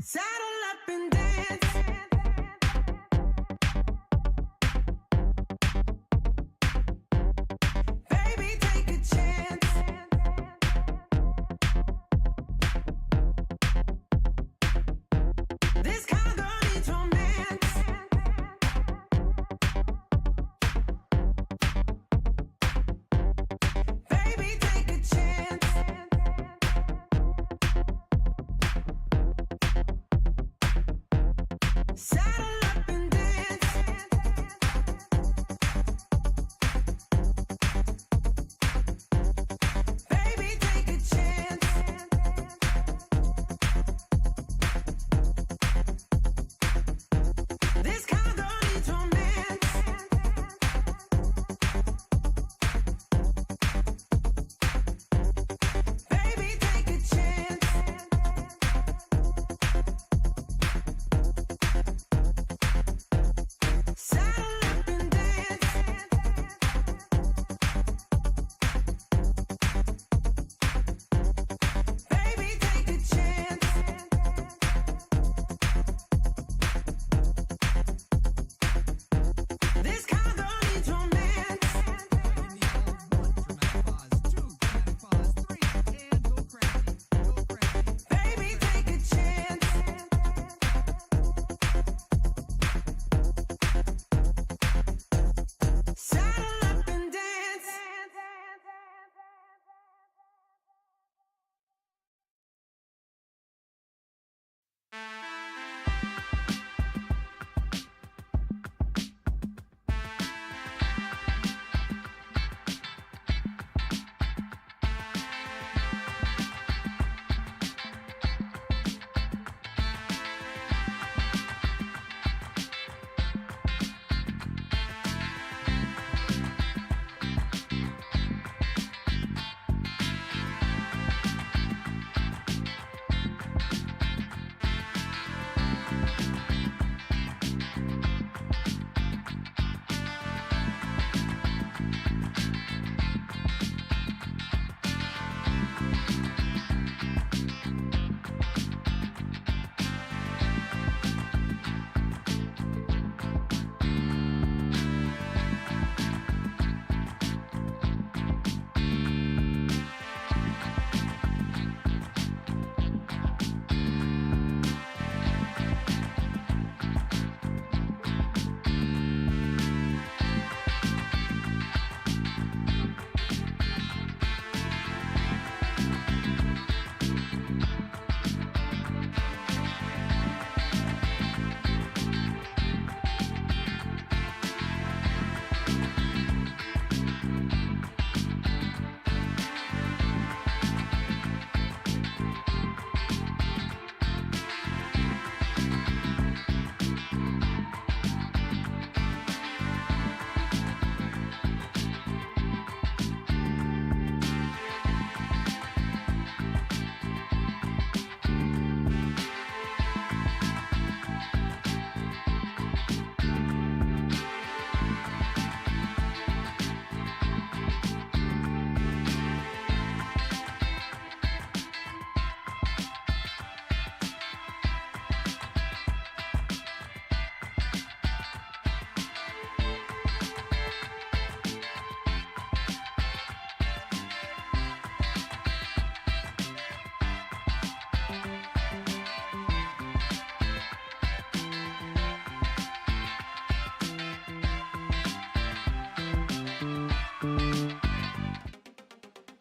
Saddle up and dance. Baby, take a chance. This kind of girl needs romance. Baby, take a chance. Saddle up and dance. Baby, take a chance. This kind of girl needs romance. Baby, take a chance. Saddle up and dance. Baby, take a chance. This kind of girl needs romance. Baby, take a chance. Saddle up and dance.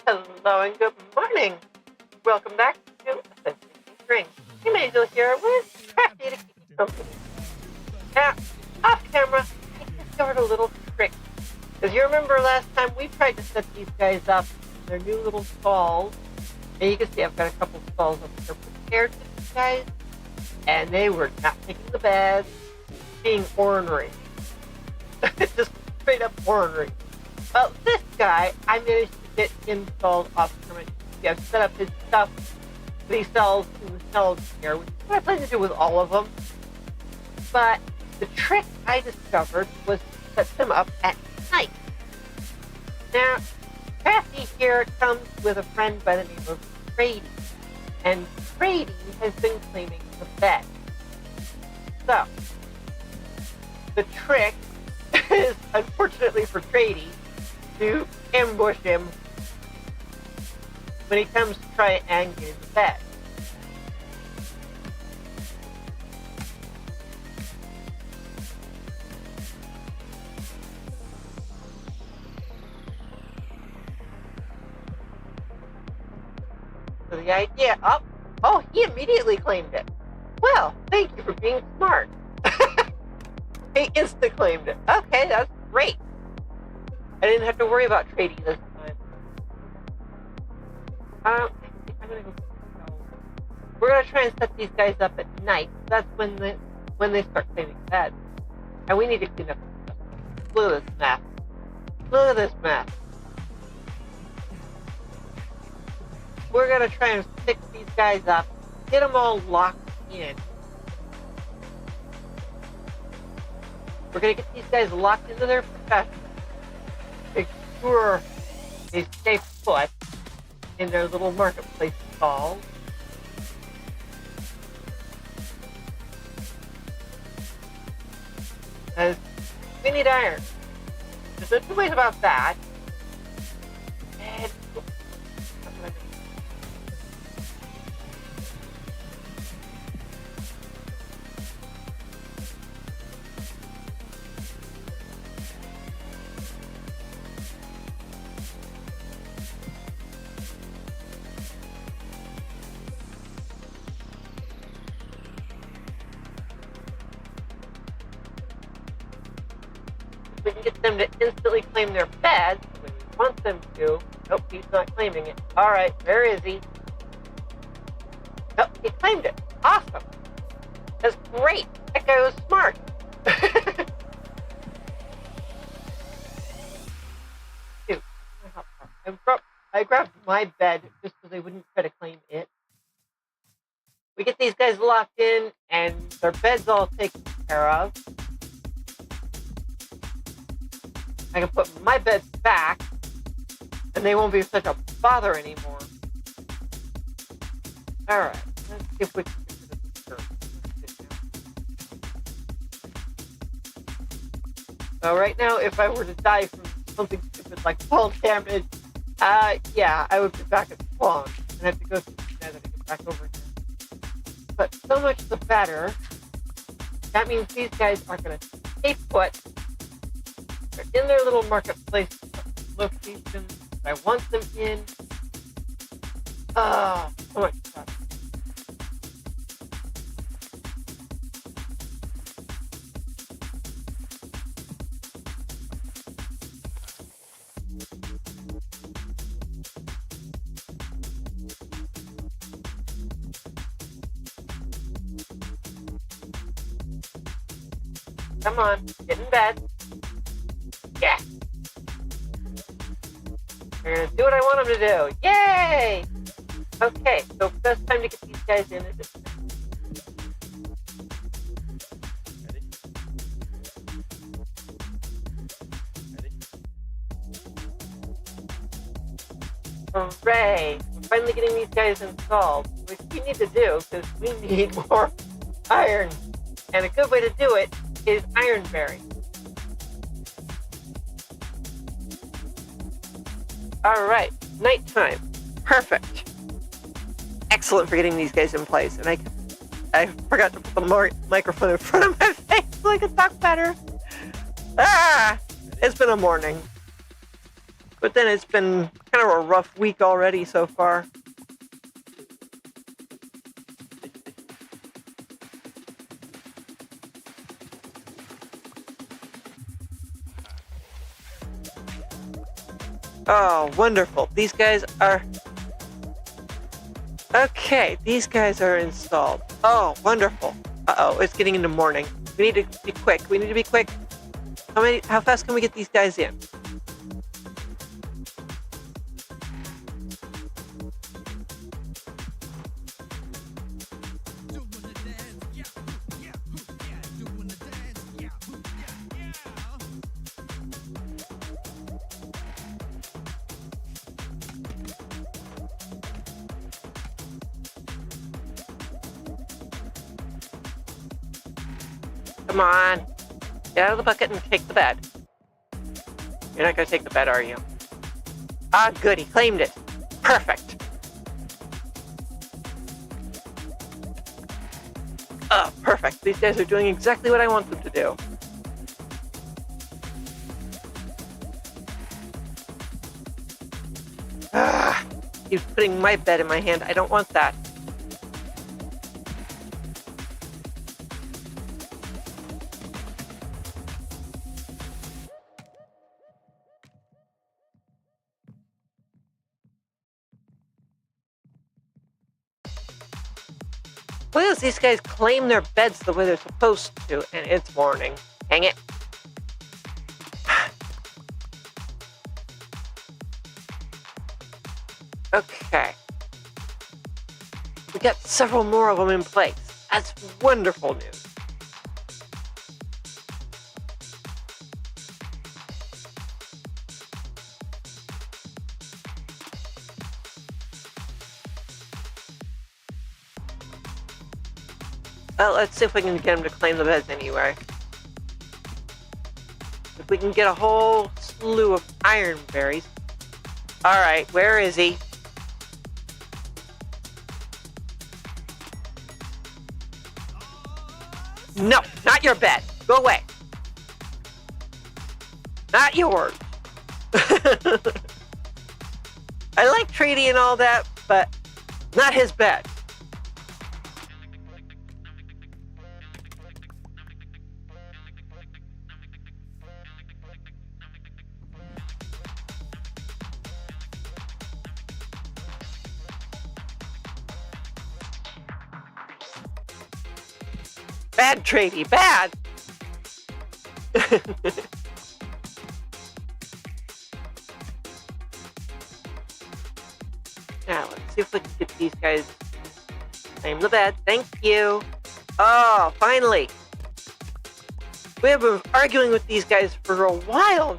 Hello and good morning. Welcome back to Essentially String. You may still hear with Crafty to keep you company. Now, off camera, I discovered a little trick. Because you remember last time we tried to set these guys up in their new little stalls. And you can see I've got a couple stalls up here prepared for these guys. And they were not taking the beds, being ornery. Just straight up ornery. Well, this guy, I managed to get installed off camera. I've set up his stuff that he sells in the cells here, which is what I plan to do with all of them. But the trick I discovered was to set them up at night. Now, Crafty here comes with a friend by the name of Brady. And Brady has been claiming the bed. So, the trick is, unfortunately for Trady, to ambush him when he comes to try and get in the bed. So the idea, oh, he immediately claimed it. Well, thank you for being smart. He instant claimed it. Okay, that's great. I didn't have to worry about Trady this time. I think I'm gonna go. We're gonna try and set these guys up at night. That's when they start claiming beds. And we need to clean up this stuff. Look at this mess. Look at this mess. We're gonna try and fix these guys up, get them all locked in. We're gonna get these guys locked into their profession. Make sure they stay put in their little marketplace stalls. Because we need iron. There's no two ways about that. And we can get them to instantly claim their beds when we want them to. Nope, he's not claiming it. Alright, where is he? Nope, he claimed it. Awesome. That's great. That guy was smart. Dude, I grabbed my bed just so they wouldn't try to claim it. We get these guys locked in and their bed's all taken care of. I can put my bed back, and they won't be such a bother anymore. Alright, let's see if we can get rid of the So right now, if I were to die from something stupid like fall damage, yeah, I would be back at spawn, and have to go through the nether to get back over here. But so much the better. That means these guys are going to stay put. They're in their little marketplace location. I want them in. So much stuff. Come on, get in bed. Yeah. They're gonna do what I want them to do. Yay! Okay, so best time to get these guys in is this. Hooray! We're finally getting these guys installed, which we need to do because we need more iron. And a good way to do it is iron bearing. Alright, nighttime. Perfect. Excellent for getting these guys in place. And I forgot to put the microphone in front of my face so I could talk better. It's been a morning. But then it's been kind of a rough week already so far. Oh, wonderful. These guys are... Okay, these guys are installed. Oh, wonderful. Uh-oh, it's getting into morning. We need to be quick. We need to be quick. How fast can we get these guys in? Come on. Get out of the bucket and take the bed. You're not going to take the bed, are you? Ah, good. He claimed it. Perfect. Oh, perfect. These guys are doing exactly what I want them to do. Ah, he's putting my bed in my hand. I don't want that. Look at these guys claim their beds the way they're supposed to, and it's morning. Hang it. Okay. We got several more of them in place. That's wonderful news. Well, let's see if we can get him to claim the beds anyway. If we can get a whole slew of iron berries. Alright, where is he? No, not your bed. Go away. Not yours. I like Trady and all that, but not his bed. Bad, Trady, bad! Now, let's see if we can get these guys to claim the bed. Thank you. Oh, finally. We have been arguing with these guys for a while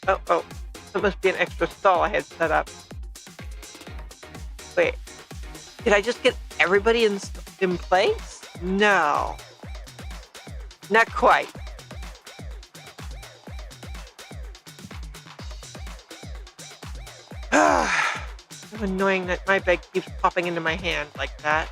now. Oh, that must be an extra stall I had set up. Wait, did I just get everybody in place? No. Not quite. So annoying that my bed keeps popping into my hand like that.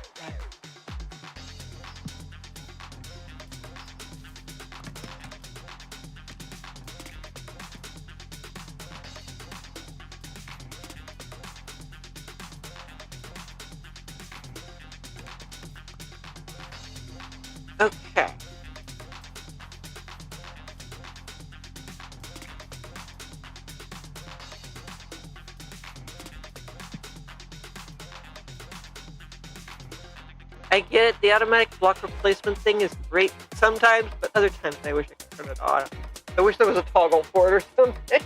Okay. I get it, the automatic block replacement thing is great sometimes, but other times I wish I could turn it on. I wish there was a toggle for it or something.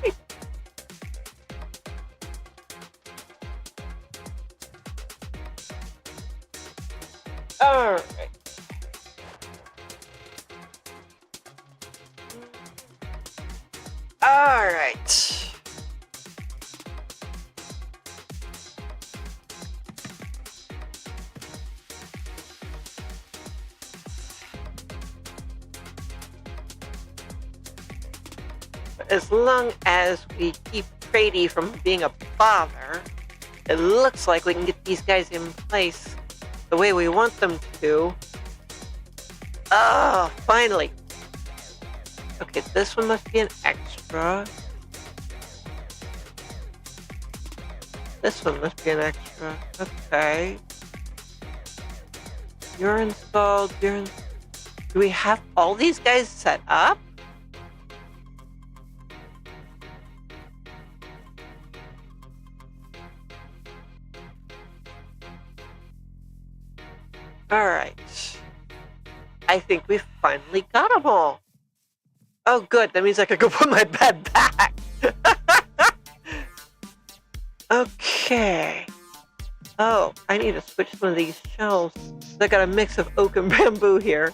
Alright. Alright. As long as we keep Trady from being a bother, it looks like we can get these guys in place the way we want them to. Oh, finally. Okay, this one must be an extra. This one must be an extra. Okay. You're installed. Do we have all these guys set up? Alright. I think we finally got them all. Oh, good. That means I could go put my bed back. Okay. Oh, I need to switch some of these shelves. I got a mix of oak and bamboo here.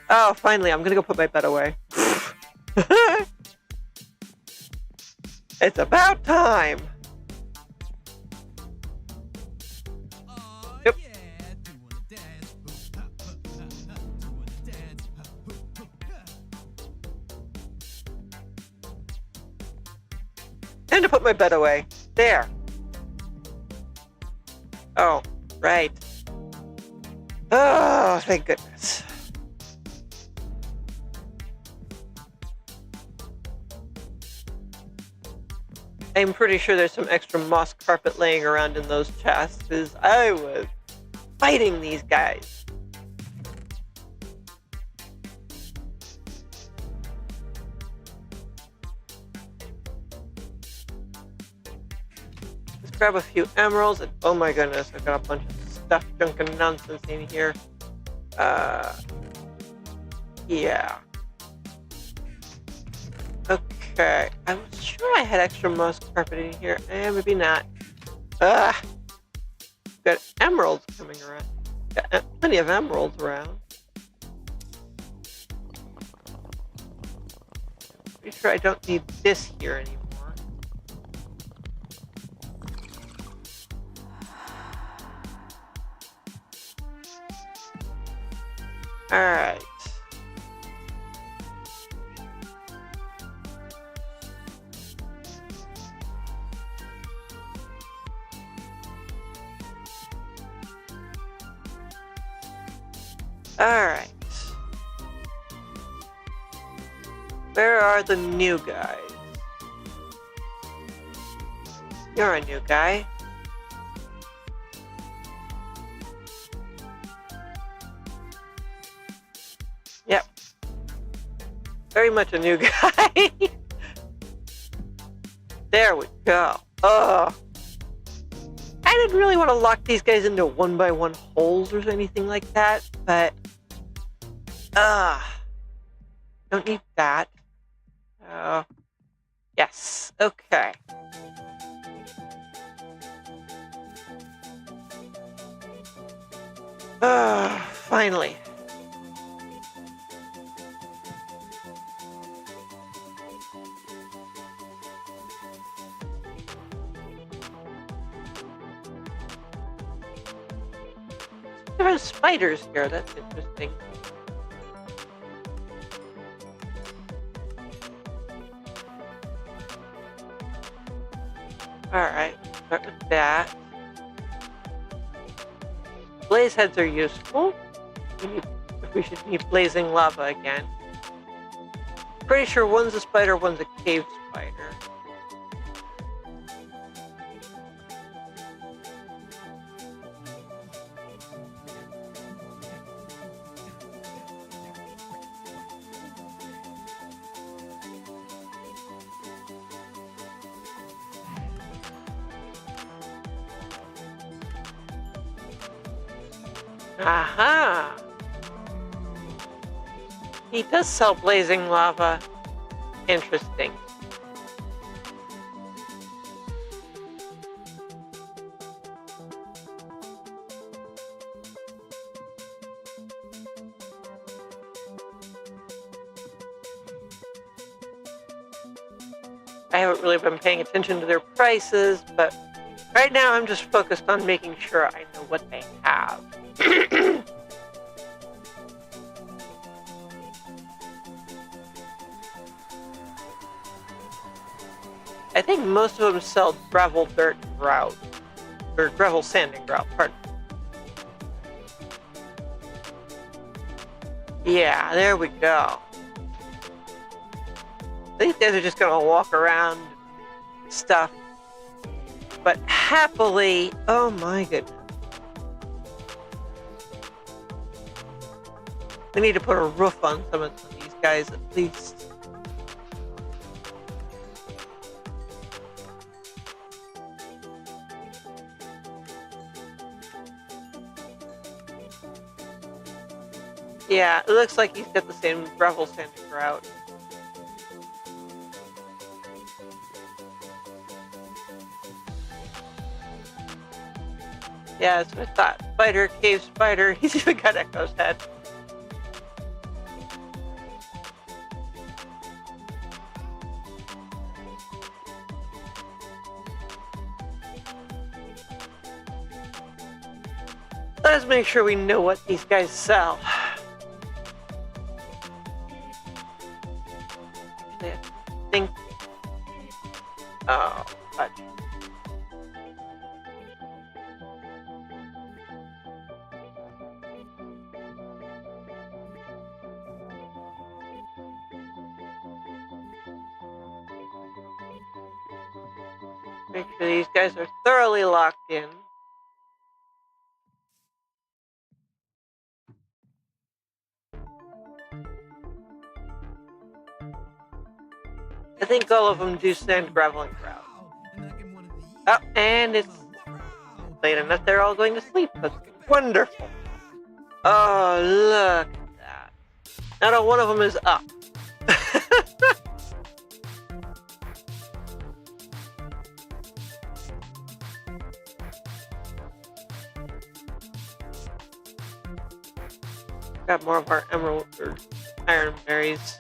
Oh, finally, I'm going to go put my bed away. It's about time. Yep. Time to put my bed away. There. Oh, right. Oh, thank goodness. I'm pretty sure there's some extra moss carpet laying around in those chests, because I was fighting these guys. Let's grab a few emeralds, and oh my goodness, I've got a bunch of stuff, junk and nonsense in here. Yeah. Okay, I was sure I had extra moss carpet in here. Maybe not. Got emeralds coming around. Got plenty of emeralds around. Pretty sure I don't need this here anymore. Alright. Alright. Where are the new guys? You're a new guy. Yep. Very much a new guy. There we go. Oh. I didn't really want to lock these guys into 1x1 holes or anything like that, but don't need that. Yes, okay. Finally. There are spiders here, that's interesting. Alright, start with that. Blaze heads are useful. We should need blazing lava again. Pretty sure one's a spider, one's a cave spider. Aha! He does sell blazing lava. Interesting. I haven't really been paying attention to their prices, but right now I'm just focused on making sure I know what they have. I think most of them sell gravel, dirt, and grout. Or gravel, sand, and grout, pardon. Yeah, there we go. These guys are just gonna walk around stuff. But happily, oh my goodness. We need to put a roof on some of these guys at least. Yeah, it looks like he's got the same gravel, sand, and grout. Yeah, that's what I thought. Spider, cave spider. He's even got Echo's head. Let's make sure we know what these guys sell. Actually, I think Oh, but make sure these guys are thoroughly locked in. I think all of them do send gravel and grout. Oh, and it's late enough they're all going to sleep. That's wonderful. Oh, look at that. Not one of them is up. Got more of our emerald or iron berries.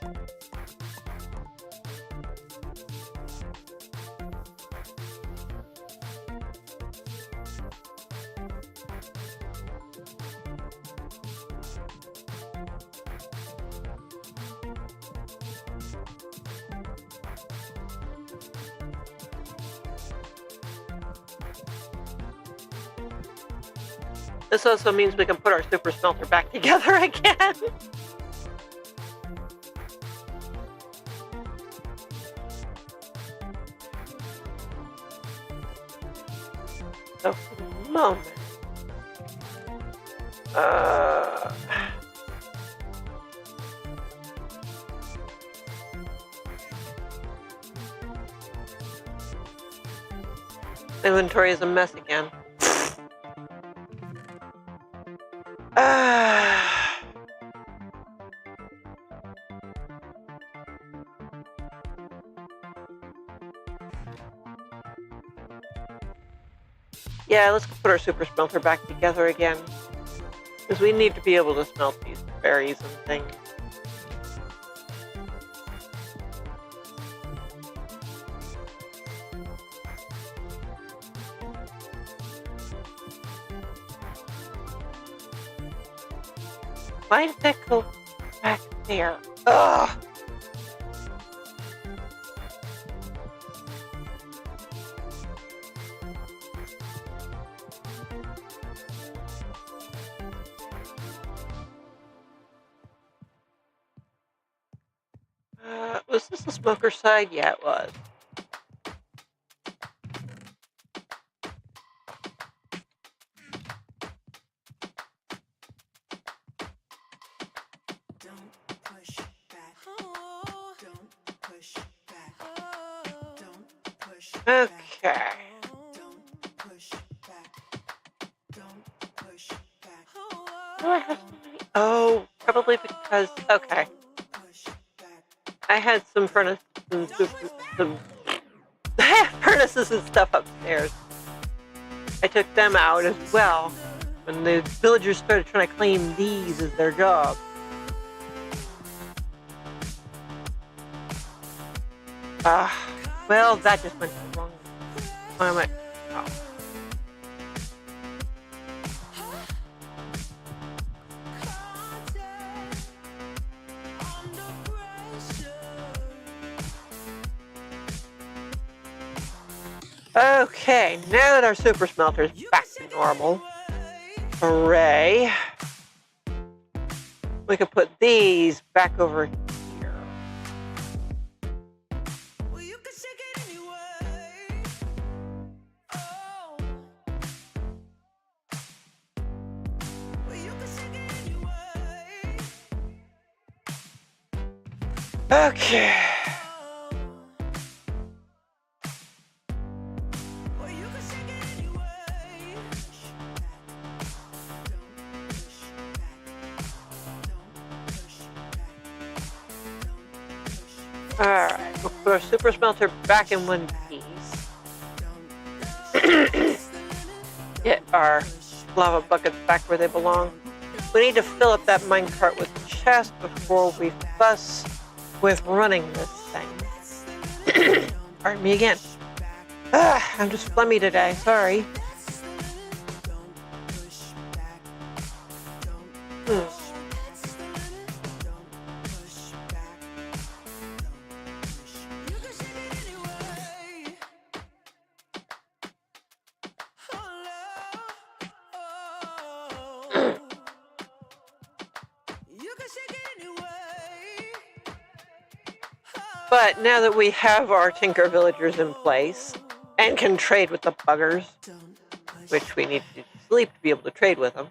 This also means we can put our super smelter back together again. So for the moment, inventory is a mess again. Yeah, let's put our super smelter back together again. Because we need to be able to smelt these berries and things. Why did that go back there? Ugh! Was this the smoker side? Yeah, it was. Don't push back. Don't push back. Don't push back. Okay. Don't push back. Don't push back. Do I have so many? Oh, probably because, okay. I had some furnaces and stuff upstairs. I took them out as well when the villagers started trying to claim these as their job. Well, that just went the wrong way. Why am I? Oh. Okay, now that our super smelter is back to normal, hooray, we can put these back over here. Well, you can shake it anyway. Oh. Well, you can shake it anyway. Okay. Well, you can shake it anyway. Alright, we'll put our super smelter back in one piece. Get our lava buckets back where they belong. We need to fill up that minecart with chests before we fuss with running this thing. Pardon me again. I'm just phlegmy today, sorry. But now that we have our Tinker villagers in place and can trade with the buggers, which we need to sleep to be able to trade with them,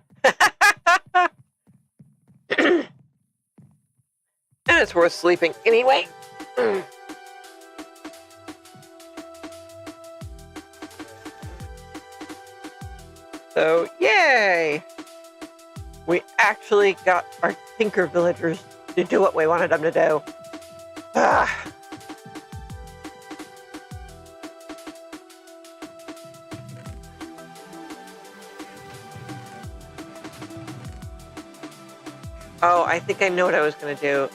and it's worth sleeping anyway. So, yay! We actually got our Tinker villagers to do what we wanted them to do. Ah. Oh, I think I know what I was going to do.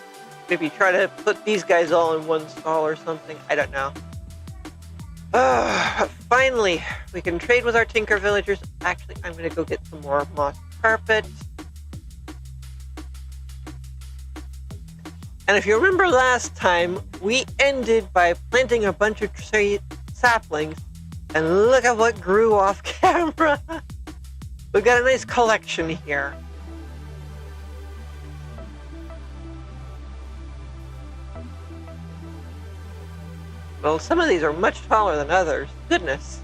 Maybe try to put these guys all in one stall or something. I don't know. Finally, we can trade with our Tinker villagers. Actually, I'm going to go get some more moss carpet. And if you remember last time, we ended by planting a bunch of saplings. And look at what grew off camera. We've got a nice collection here. Well, some of these are much taller than others. Goodness.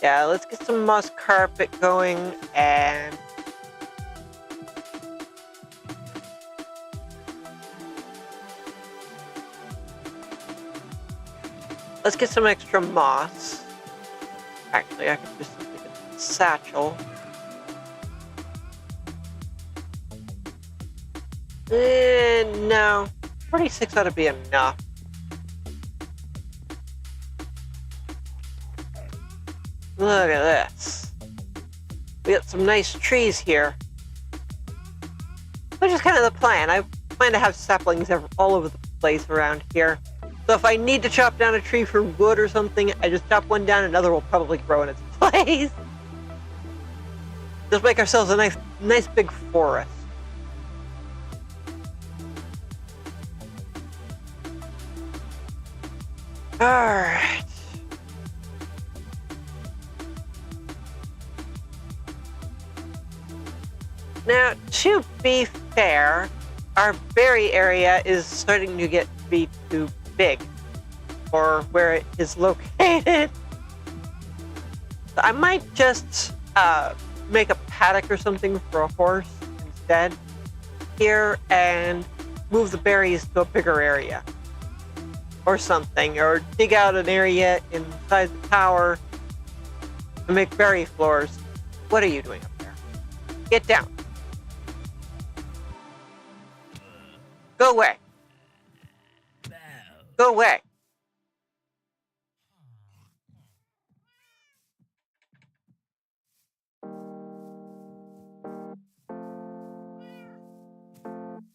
Yeah, let's get some moss carpet going and... let's get some extra moss. Actually, I could just simply get a satchel. No. 46 ought to be enough. Look at this. We got some nice trees here. Which is kind of the plan. I plan to have saplings all over the place around here. So if I need to chop down a tree for wood or something, I just chop one down, another will probably grow in its place. Just make ourselves a nice big forest. Alright. Now, to be fair, our berry area is starting to get to be too big for where it is located. So I might just make a paddock or something for a horse instead here and move the berries to a bigger area or something, or dig out an area inside the tower and make berry floors. What are you doing up there? Get down. Go away. Go away.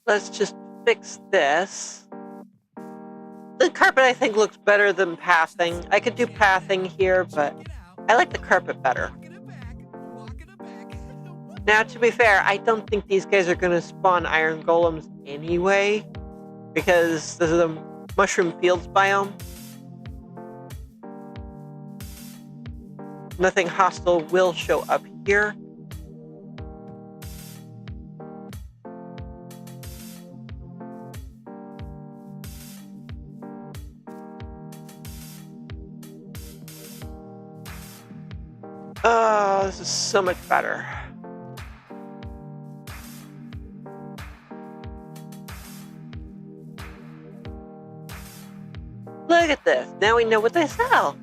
Let's just fix this. The carpet, I think, looks better than pathing. I could do pathing here, but I like the carpet better. Now, to be fair, I don't think these guys are going to spawn iron golems anyway, because this is a mushroom fields biome. Nothing hostile will show up here. Oh, this is so much better. Look at this. Now we know what they sell.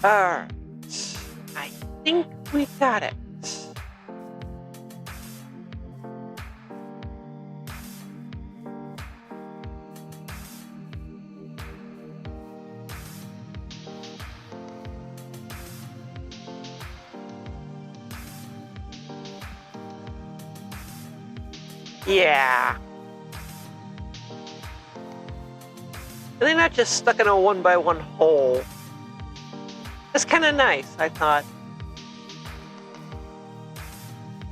Alright. I think we got it. Yeah. And they're not just stuck in a 1x1 hole. It's kind of nice, I thought.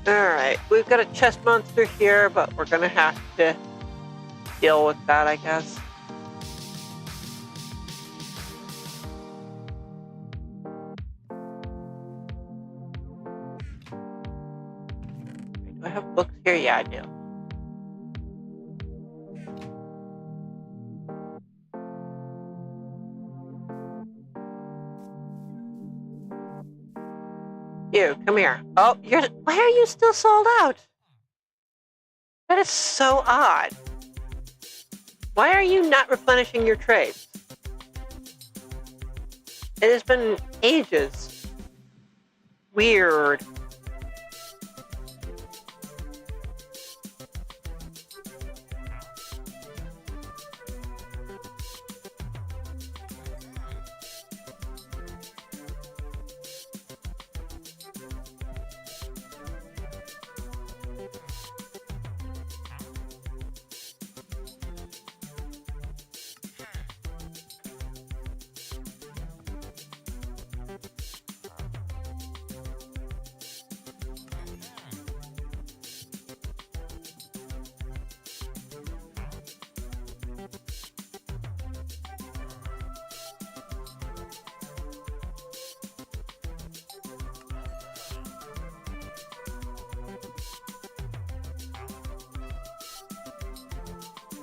Alright, we've got a chest monster here, but we're gonna have to deal with that, I guess. Do I have books here? Yeah, I do. You, come here. Oh, why are you still sold out? That is so odd. Why are you not replenishing your trades? It has been ages. Weird.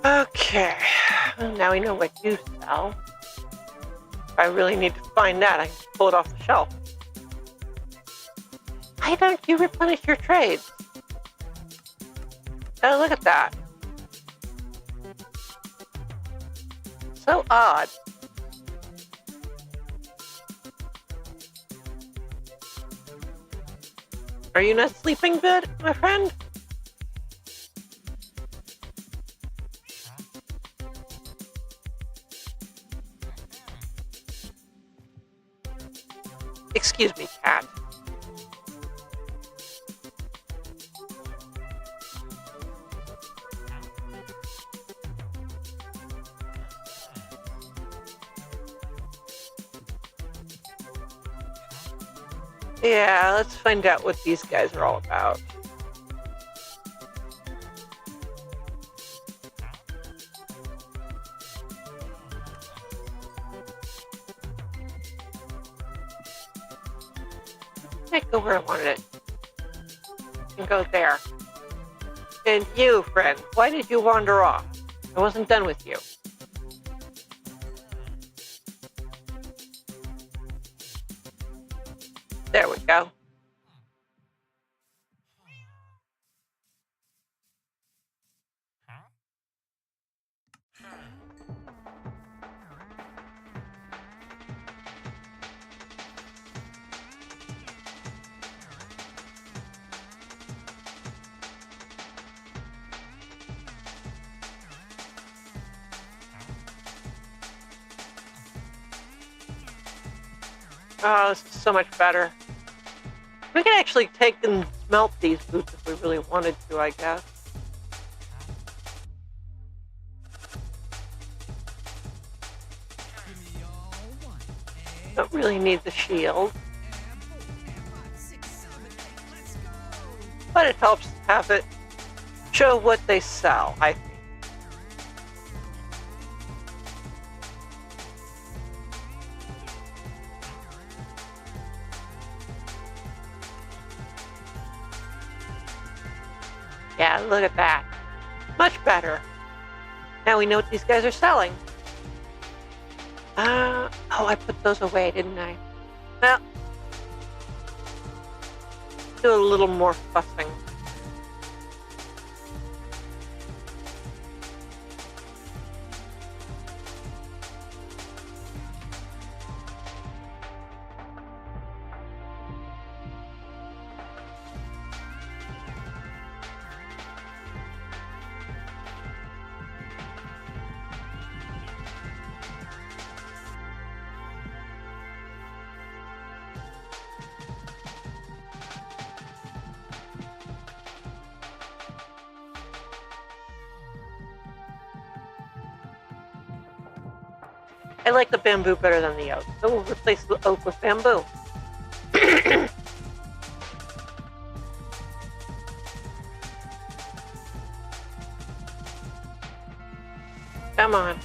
Okay, well, now we know what you sell. If I really need to find that, I can pull it off the shelf. Why don't you replenish your trades? Oh, look at that. So odd. Are you not sleeping good, my friend? Excuse me, cat. Yeah, let's find out what these guys are all about. Can't go where I wanted it. And go there. And you, friend, why did you wander off? I wasn't done with you. There we go. Oh, this is so much better. We could actually take and smelt these boots if we really wanted to, I guess. Don't really need the shield. But it helps have it show what they sell, I think. Yeah, look at that. Much better. Now we know what these guys are selling. Oh, I put those away, didn't I? Well, do a little more fussing. I like the bamboo better than the oak, so we'll replace the oak with bamboo. Come on.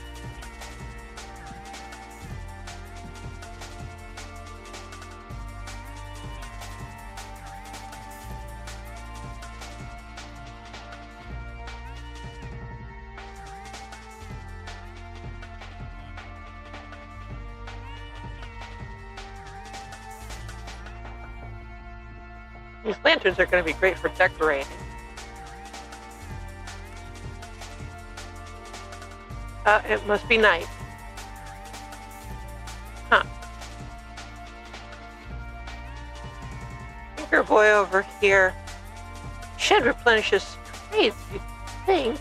These lanterns are going to be great for decorating. It must be night. Huh. Tinker boy over here should replenish his trades, you think.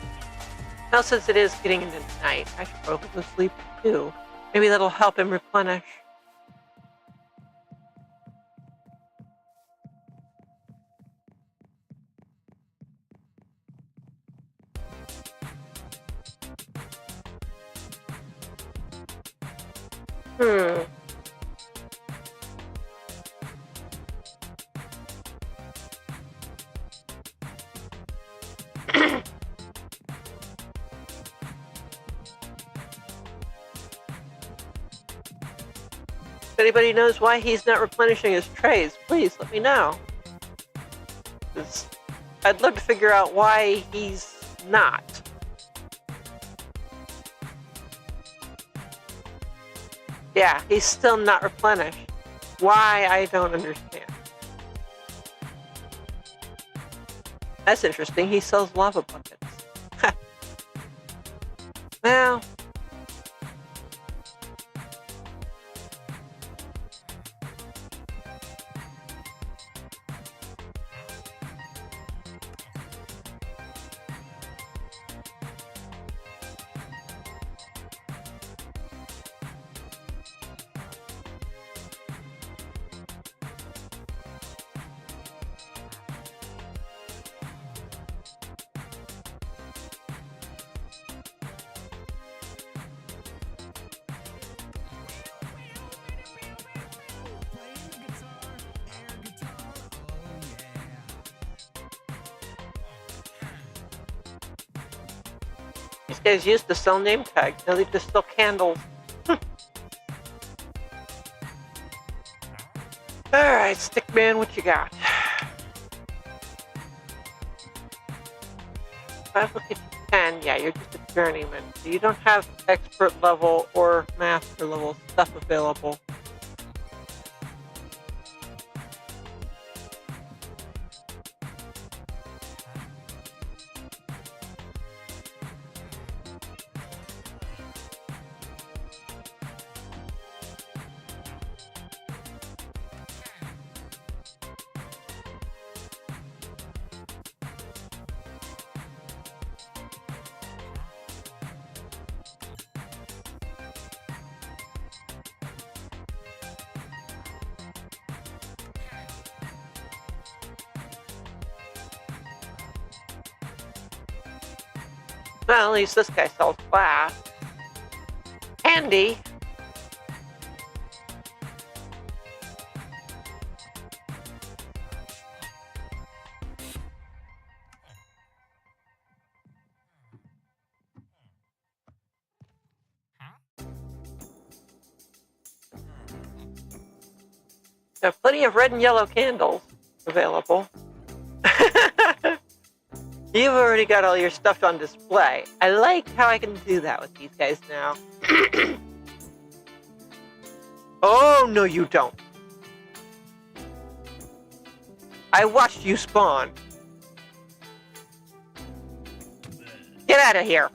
Now, since it is getting into night, I should probably go sleep too. Maybe that'll help him replenish. Hmm. If anybody knows why he's not replenishing his trays, please let me know. 'Cause I'd love to figure out why he's not. Yeah, he's still not replenished. Why, I don't understand. That's interesting. He sells lava buckets. Well, these guys used to sell name tags. Now they just sell candles. Alright, Stickman, what you got? If I look at 10, yeah, you're just a journeyman. So you don't have expert level or master level stuff available. Well, at least this guy sells glass. Handy. There are plenty of red and yellow candles available. You've already got all your stuff on display. I like how I can do that with these guys now. Oh, no you don't. I watched you spawn. Get out of here.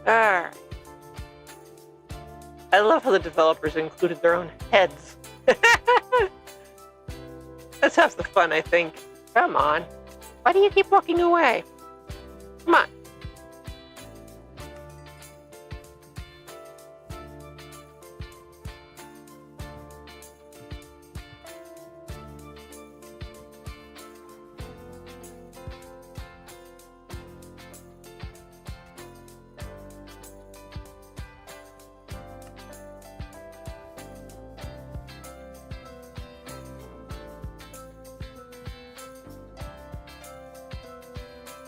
Alright. I love how the developers included their own heads. That's half the fun, I think. Come on. Why do you keep walking away? Come on.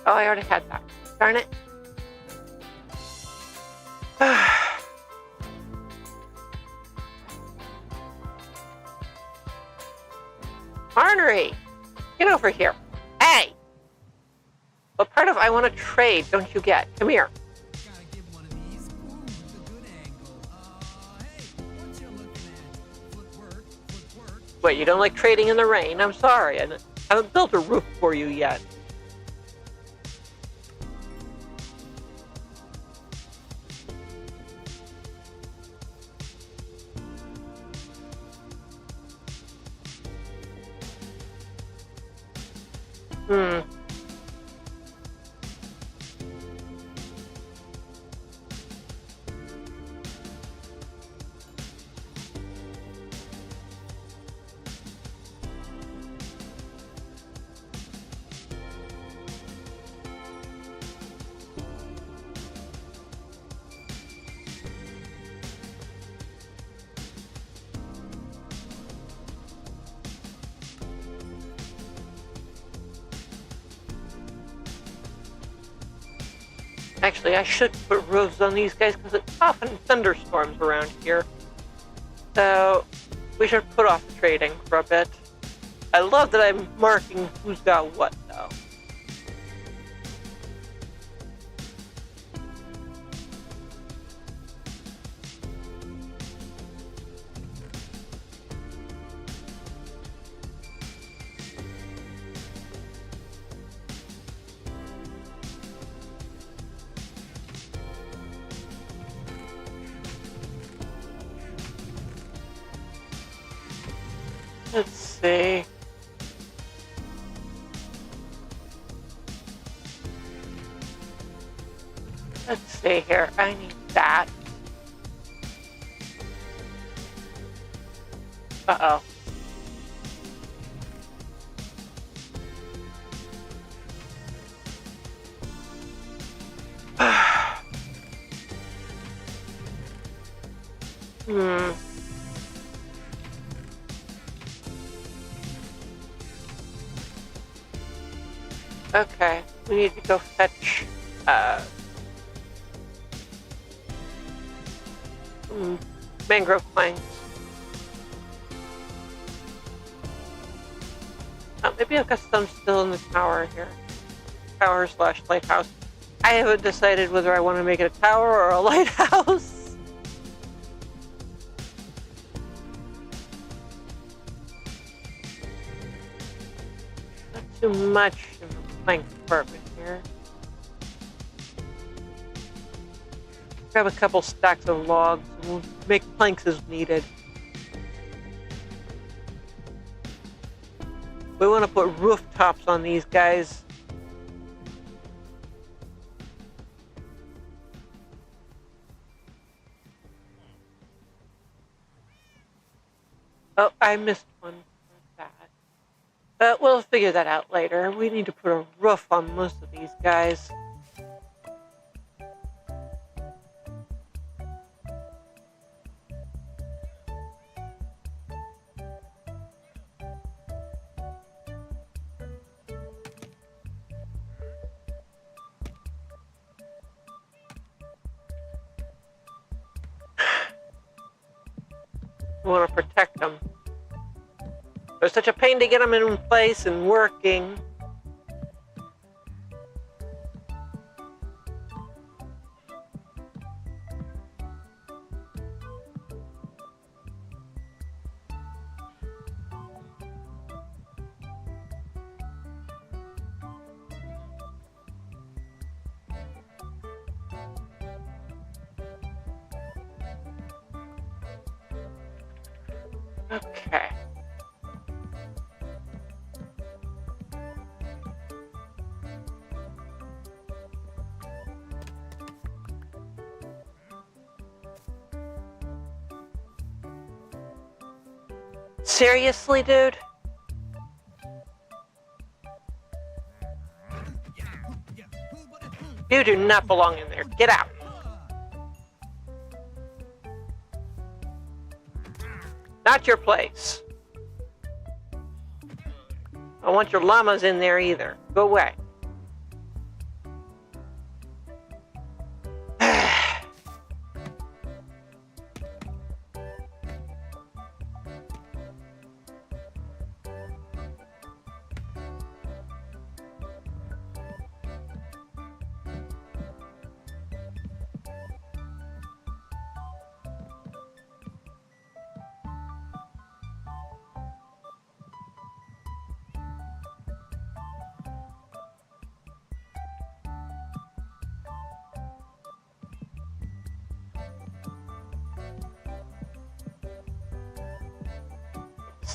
Oh, I already had that. Darn it. Marnery, get over here. Hey! What part of I want to trade don't you get? Come here. Wait, you don't like trading in the rain? I'm sorry. I haven't built a roof for you yet. Actually, I should put roofs on these guys because it's often thunderstorms around here. So, we should put off trading for a bit. I love that I'm marking who's got what, though. Let's see. Let's see here. I need that. Uh-oh. Okay, we need to go fetch mangrove planks. Oh, maybe I've got some still in the tower here. Tower / lighthouse. I haven't decided whether I want to make it a tower or a lighthouse. Not too much in the plank department here. Grab a couple stacks of logs and we'll make planks as needed. We want to put rooftops on these guys. Oh, I missed one for that. But we'll figure that out later. We need to put a roof on most of these guys. We want to protect them. It's such a pain to get them in place and working. Okay. Seriously, dude? You do not belong in there. Get out. Not your place. I don't want your llamas in there either. Go away.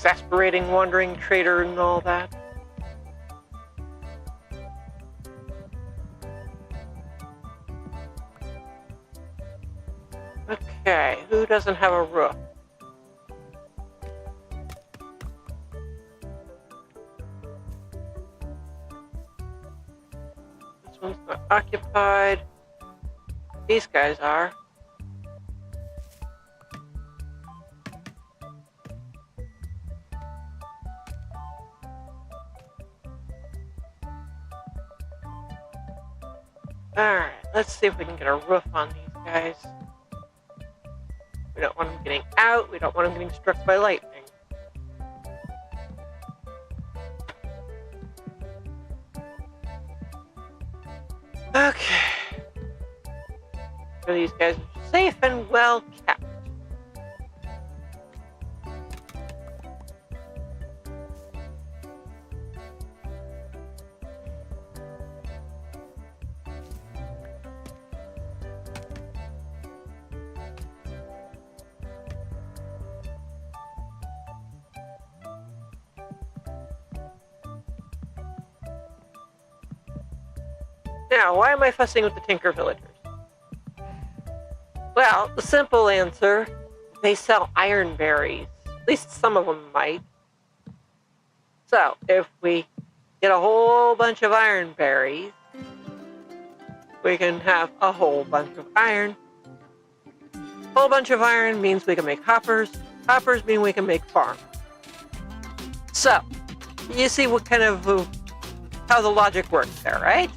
exasperating wandering trader and all that. Okay, who doesn't have a roof? This one's not occupied. These guys are. Alright, let's see if we can get a roof on these guys. We don't want them getting out. We don't want them getting struck by lightning. Okay. So these guys are safe and well kept. Now, why am I fussing with the Tinker Villagers? Well, the simple answer, they sell iron berries. At least some of them might. So, if we get a whole bunch of iron berries, we can have a whole bunch of iron. A whole bunch of iron means we can make hoppers. Hoppers mean we can make farms. So, you see what kind of how the logic works there, right?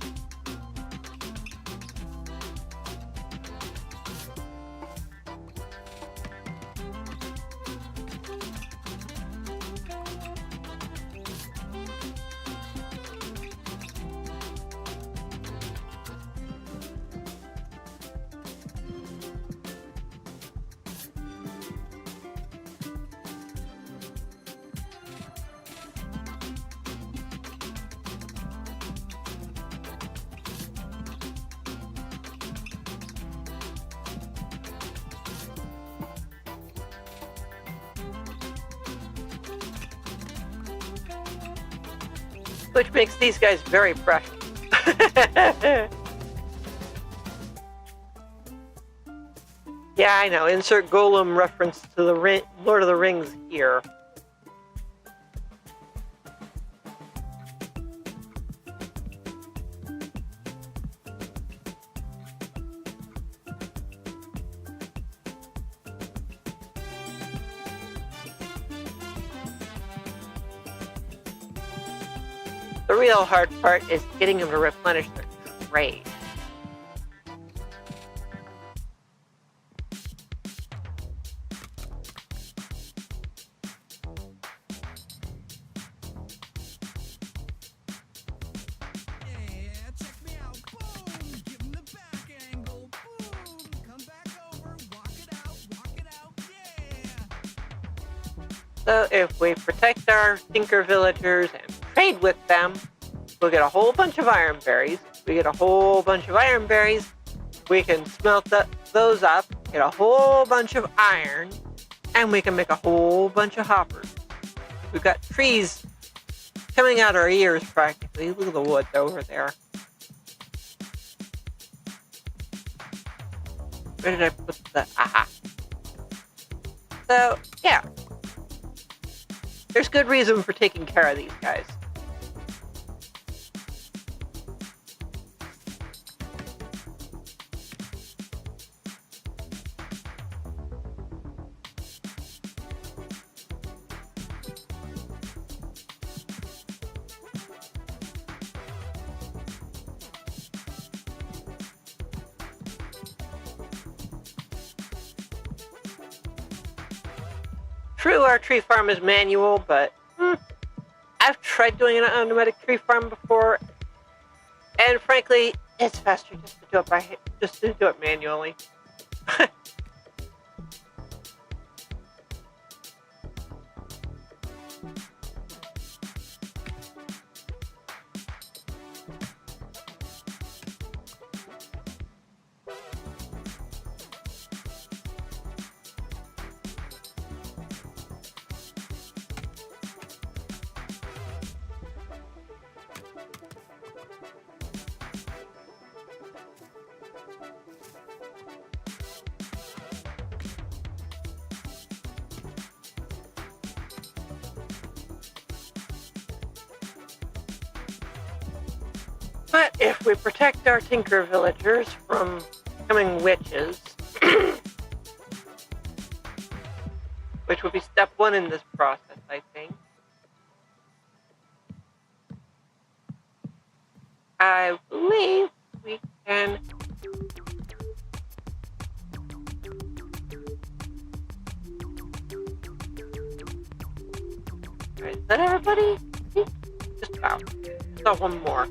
Which makes these guys very precious. Yeah, I know. Insert Golem reference to the Lord of the Rings here. The real hard part is getting them to replenish their trade. So if we protect our Tinker Villagers and trade with them, we'll get a whole bunch of iron berries. We get a whole bunch of iron berries. We can smelt those up, get a whole bunch of iron, and we can make a whole bunch of hoppers. We've got trees coming out our ears practically. Look at the wood over there. Where did I put the... Aha. So, yeah. There's good reason for taking care of these guys. True, our tree farm is manual, but I've tried doing an automatic tree farm before, and frankly, it's faster just to do it manually. But if we protect our tinker villagers from becoming witches, which would be step one in this process, I think, I believe we can. Alright, is that everybody? Just about. Saw one more.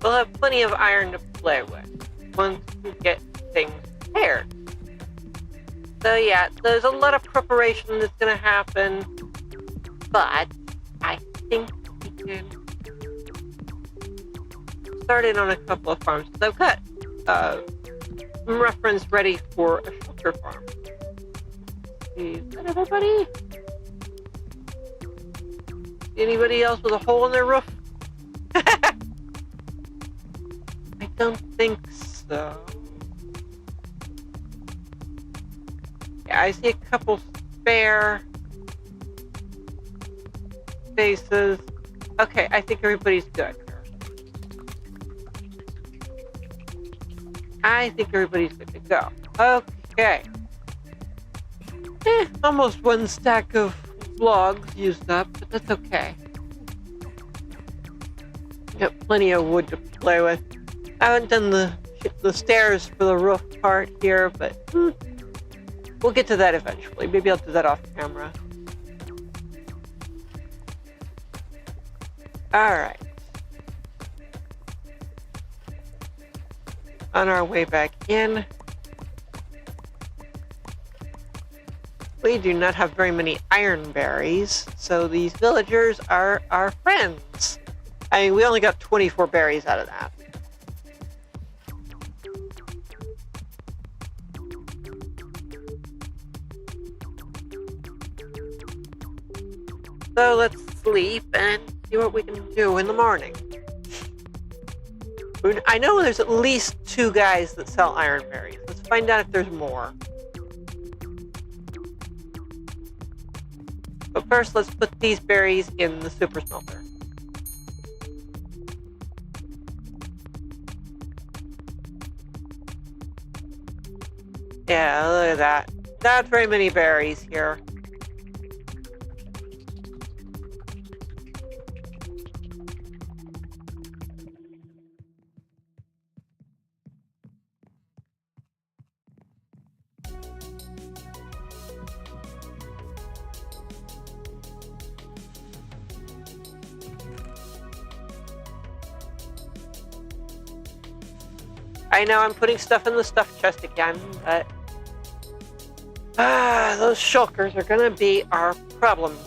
We'll have plenty of iron to play with once we get things prepared. So yeah, there's a lot of preparation that's going to happen, but I think we can start in on a couple of farms. So I've got some reference ready for a Shulker farm. Is that everybody? Anybody else with a hole in their roof? I don't think so. Yeah, I see a couple spare spaces. Okay, I think everybody's good. I think everybody's good to go. Okay. Almost one stack of logs used up, but that's okay. Got plenty of wood to play with. I haven't done the stairs for the roof part here, but we'll get to that eventually. Maybe I'll do that off camera. Alright. On our way back in. We do not have very many iron berries, so these villagers are our friends. I mean, we only got 24 berries out of that. So let's sleep and see what we can do in the morning. I know there's at least 2 guys that sell iron berries. Let's find out if there's more. But first, let's put these berries in the super smelter. Yeah, look at that. Not very many berries here. I know I'm putting stuff in the stuffed chest again, but those shulkers are gonna be our problem.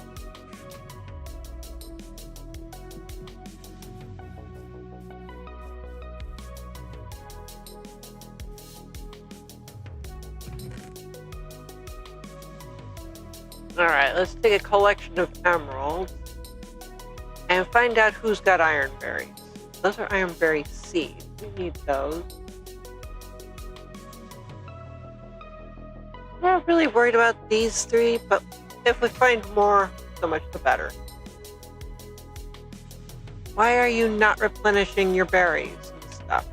Alright, let's take a collection of emeralds and find out who's got iron berries. Those are iron berry seeds. We need those. Not really worried about these 3, but if we find more, so much the better. Why are you not replenishing your berries and stuff?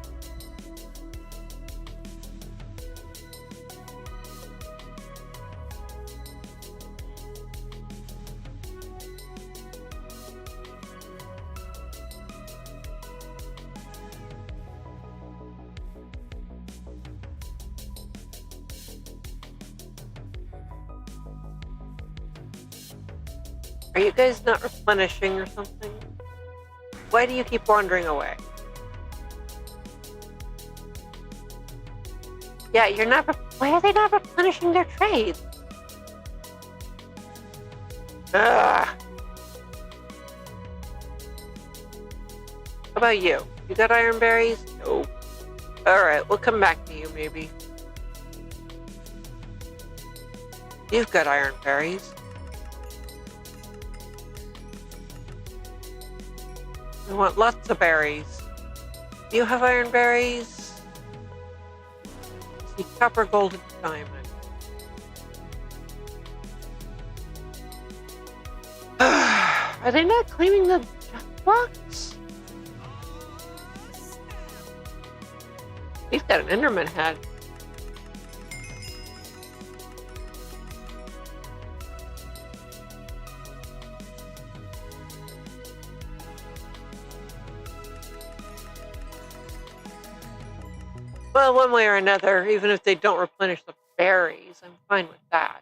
Are you guys not replenishing or something? Why do you keep wandering away? Yeah, you're not. Why are they not replenishing their trades? Ugh. How about you? You got iron berries? No. Alright, we'll come back to you maybe. You've got iron berries. We want lots of berries. Do you have iron berries? See, copper, gold, and diamond. Are they not claiming the box? We've got an Enderman head. Well, one way or another, even if they don't replenish the berries, I'm fine with that.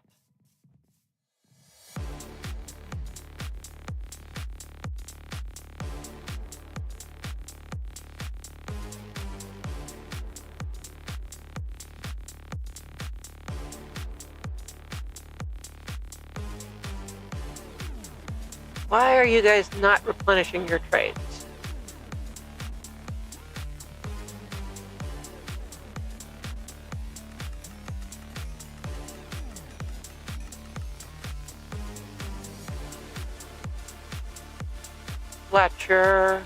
Why are you guys not replenishing your trades? Fletcher.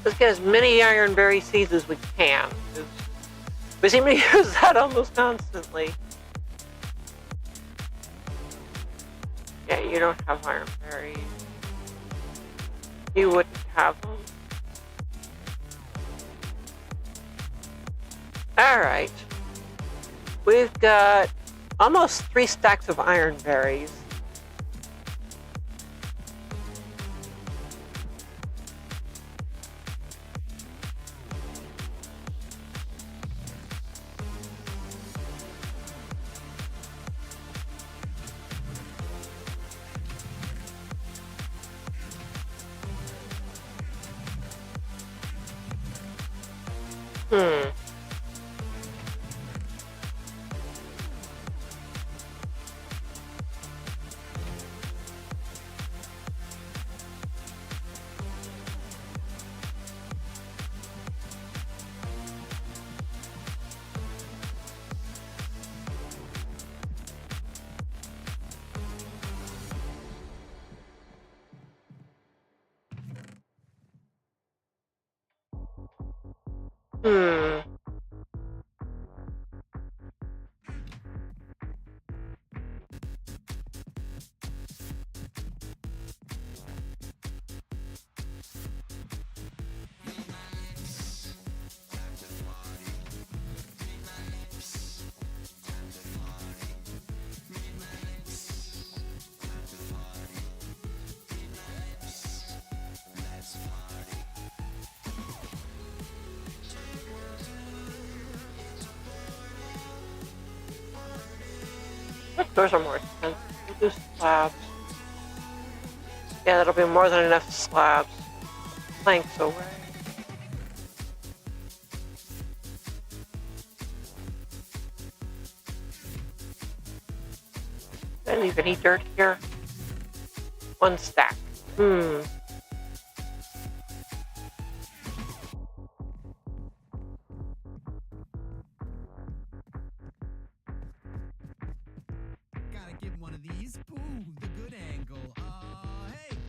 Let's get as many iron berry seeds as we can. We seem to use that almost constantly. Yeah, you don't have iron berries. You wouldn't have them. Alright. We've got almost 3 stacks of iron berries. Those are more expensive. We'll do slabs. Yeah, that'll be more than enough slabs. Planks away. Did I leave any dirt here? 1 stack.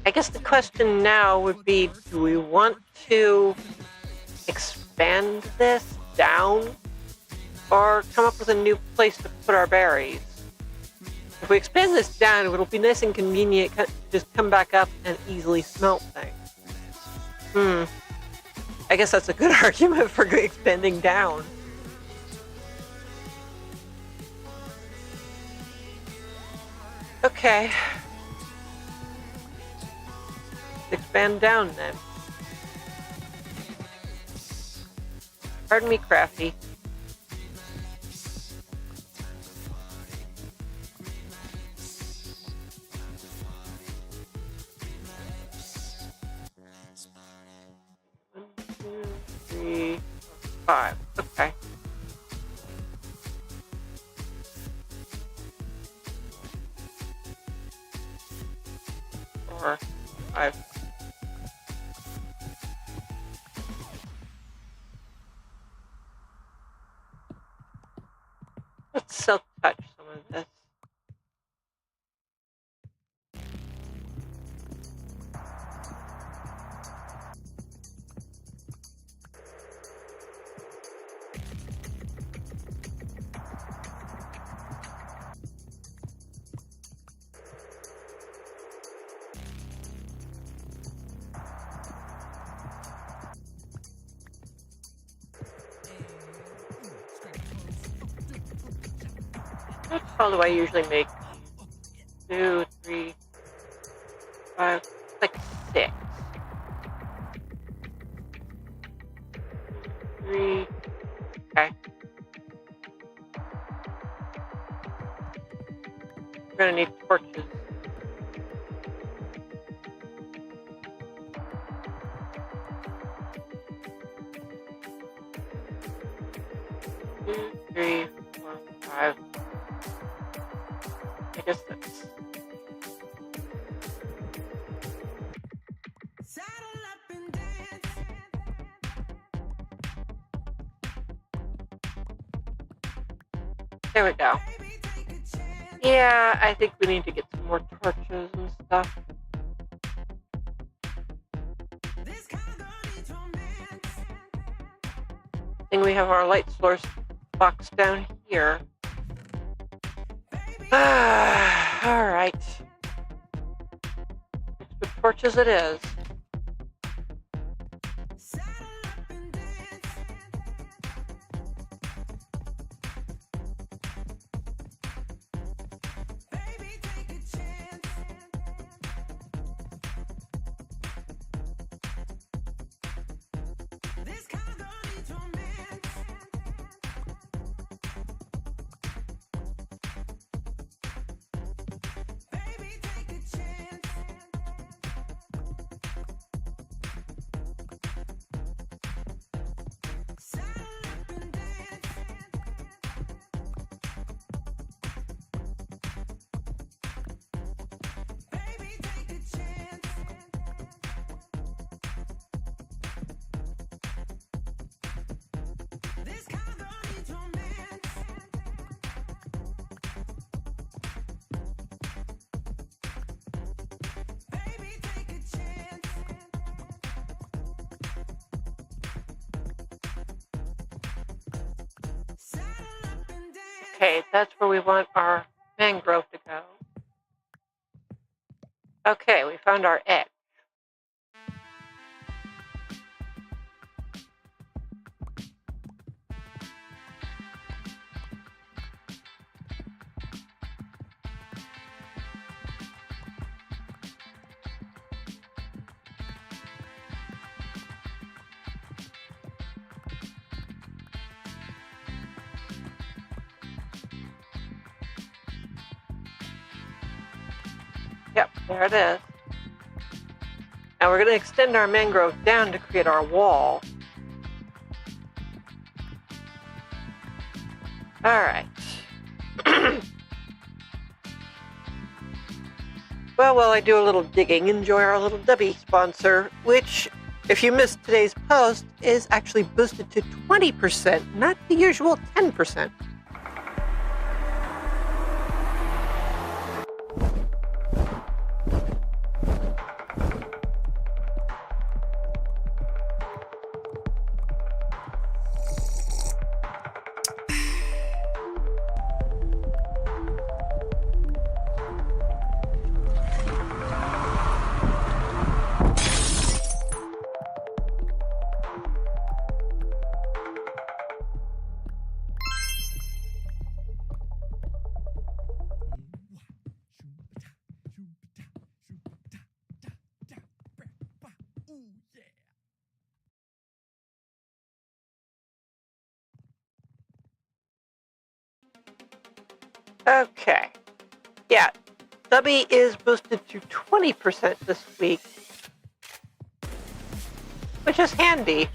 I guess the question now would be, do we want to expand this down or come up with a new place to put our berries? If we expand this down, it'll be nice and convenient to just come back up and easily smelt things. I guess that's a good argument for expanding down. Okay. Expand down then. Pardon me, crafty. One, two, three. 4, 5. Let's silk touch some of this. How tall do I usually make? 2, 3, 5, like 6. 3. Okay. We're gonna need torches. Two, 3, 4, 5. I guess that's. Saddle up and dance. There we go. Baby, take a chance. Yeah, I think we need to get some more torches and stuff. This kind of girl needs romance. And we have our light source box down here. Baby, All right. With torches it is. saddle up and dance. Baby, take a chance. This kind of girl needs romance. Baby, take a chance. Saddle up and dance. Baby, take a chance. This kind of girl needs romance. Baby, take a chance. Saddle up and dance. Okay, that's where we want our mangrove to go. Okay, we found our egg. Yep, there it is. Now we're going to extend our mangrove down to create our wall. All right. Well, while I do a little digging, enjoy our little Debbie sponsor, which, if you missed today's post, is actually boosted to 20%, not the usual 10%. Okay. Yeah, Stubby is boosted to 20% this week, which is handy.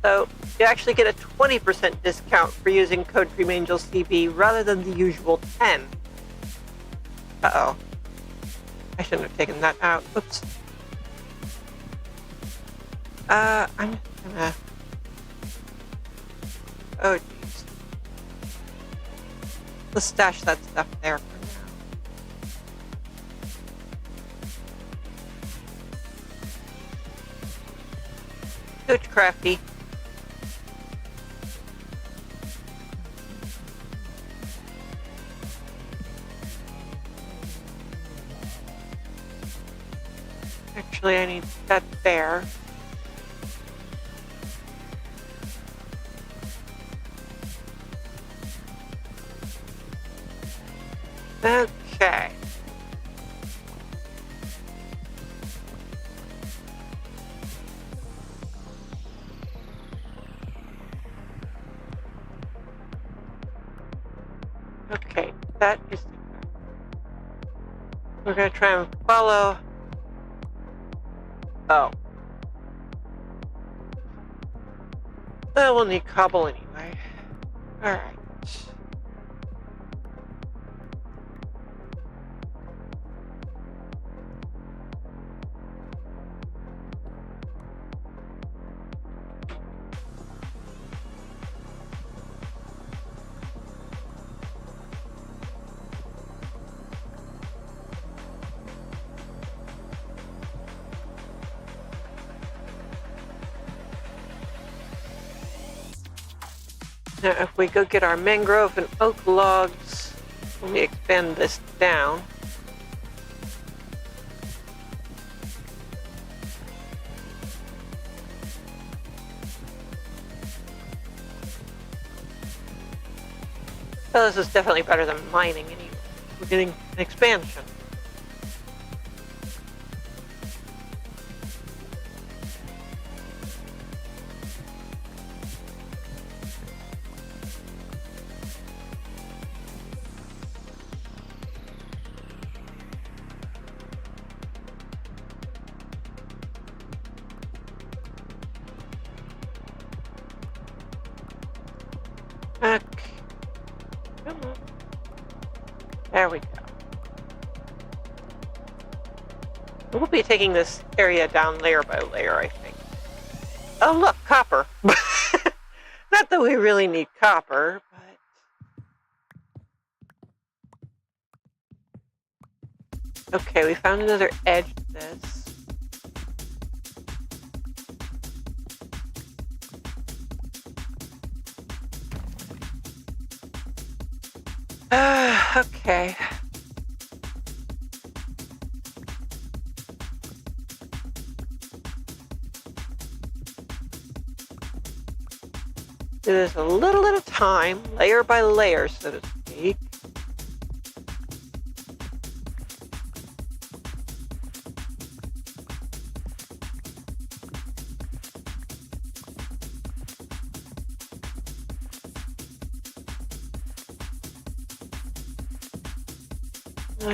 So you actually get a 20% discount for using code DreamAngelCV rather than the usual 10. Uh-oh. I shouldn't have taken that out. Oops. I'm just gonna... Oh, jeez. Let's stash that stuff there for now. Huge crafty. Actually, I need that there. Okay. Okay, that is... We're gonna try and follow... Oh. Well, we'll need cobble anyway. Alright. Now, if we go get our mangrove and oak logs, let me expand this down. Well, this is definitely better than mining anyway. We're getting an expansion. Okay. Come on. There we go. We'll be taking this area down layer by layer, I think. Oh, look, copper. Not that we really need copper, but... Okay, we found another edge to this. Okay. Do this a little at a time, layer by layer, so to speak.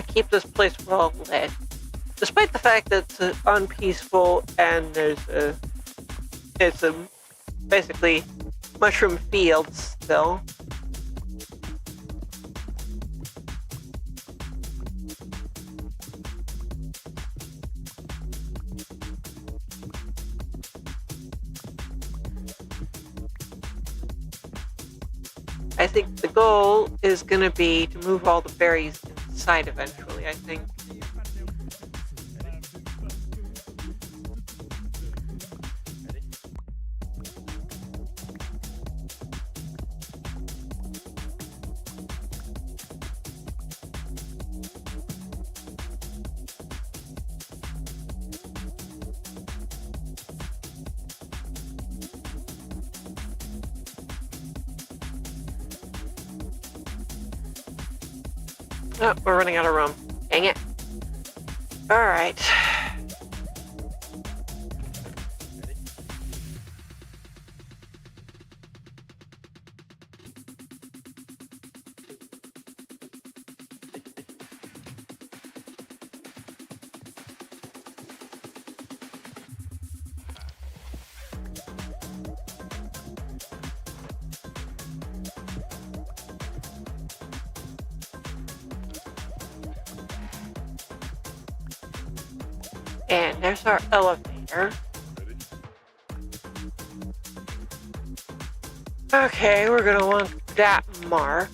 Keep this place well lit, despite the fact that it's unpeaceful and it's a basically mushroom field still. I think the goal is going to be to move all the berries inside eventually, I think. Oh, we're running out of room. Dang it. Alright. And there's our elevator. Okay, we're gonna want that marked.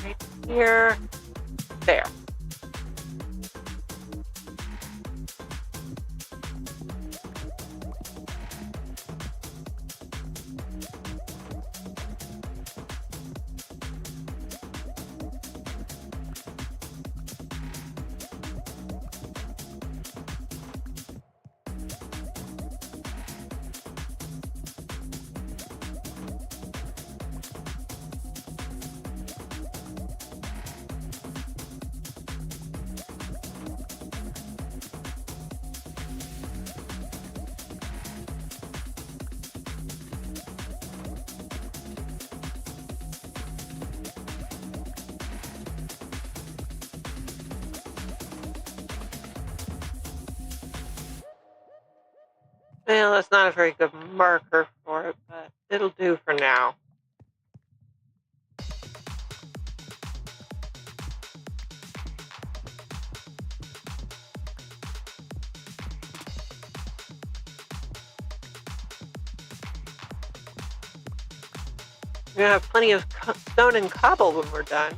Right here. There. Well, that's not a very good marker for it, but it'll do for now. We're gonna have plenty of stone and cobble when we're done.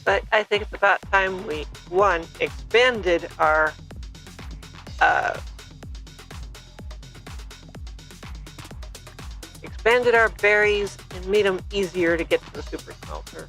But I think it's about time we, one, expanded our berries and made them easier to get to the super smelter.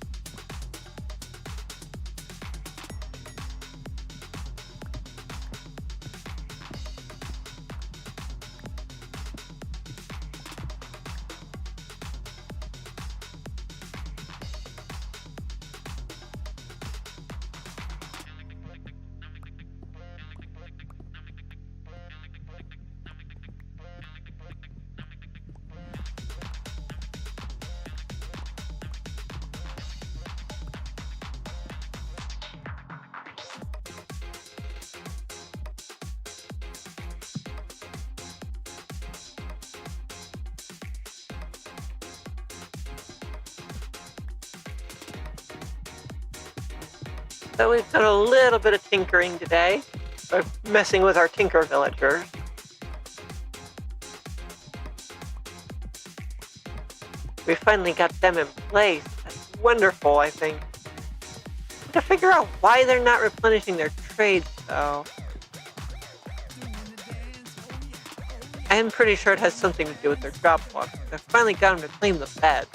So we've done a little bit of tinkering today, by messing with our tinker villagers. We finally got them in place. That's wonderful, I think. To figure out why they're not replenishing their trades, though. I'm pretty sure it has something to do with their job logs. I finally got them to claim the beds.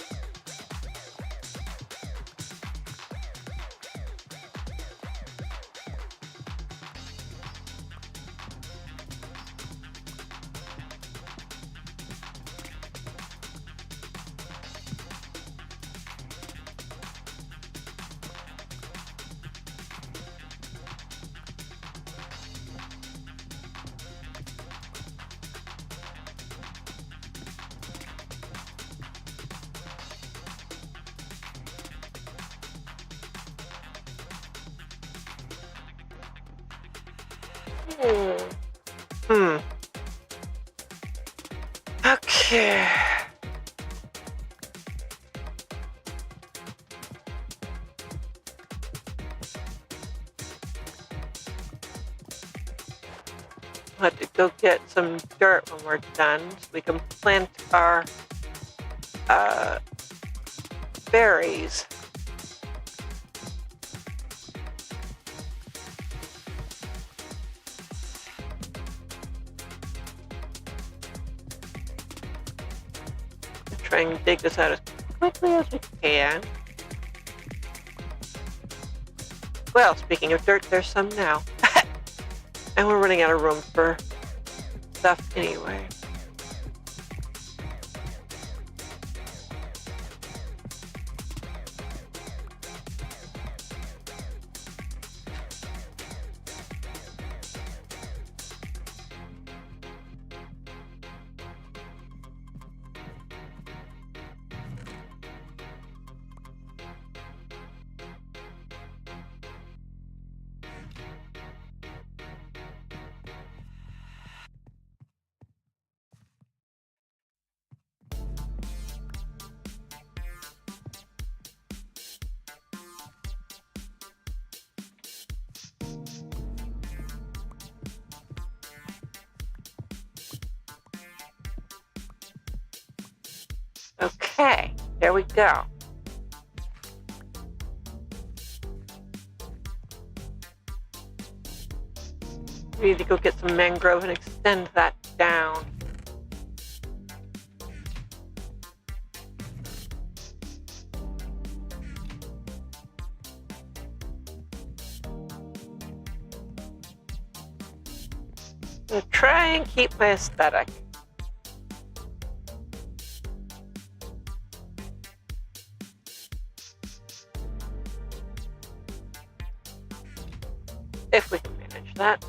Okay. We'll have to go get some dirt when we're done so we can plant our berries. Try and dig this out as quickly as we can. Well, speaking of dirt, there's some now. And we're running out of room for stuff anyway. Okay, there we go. We need to go get some mangrove and extend that down. I'm gonna try and keep my aesthetic. If we can manage that.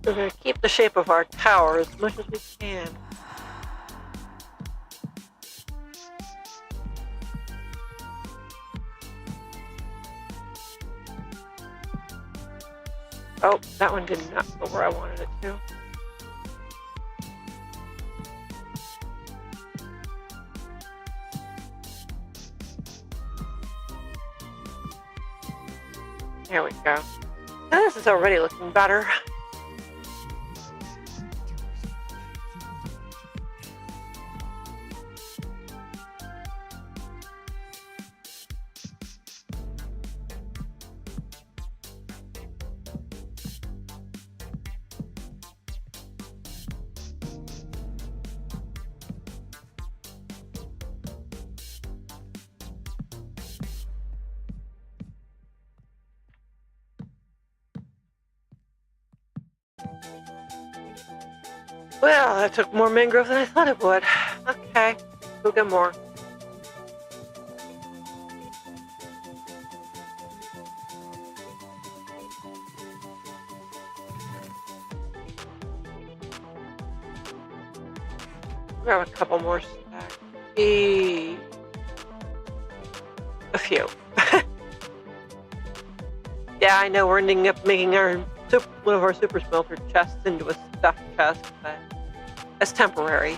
We're going to keep the shape of our tower as much as we can. Oh, that one did not go where I wanted it to. There we go. Now this is already looking better. Well, that took more mangrove than I thought it would. Okay, we'll get more. Grab a couple more stacks. A few. Yeah, I know we're ending up making one of our super smelter chests into a stuffed chest, but that's temporary.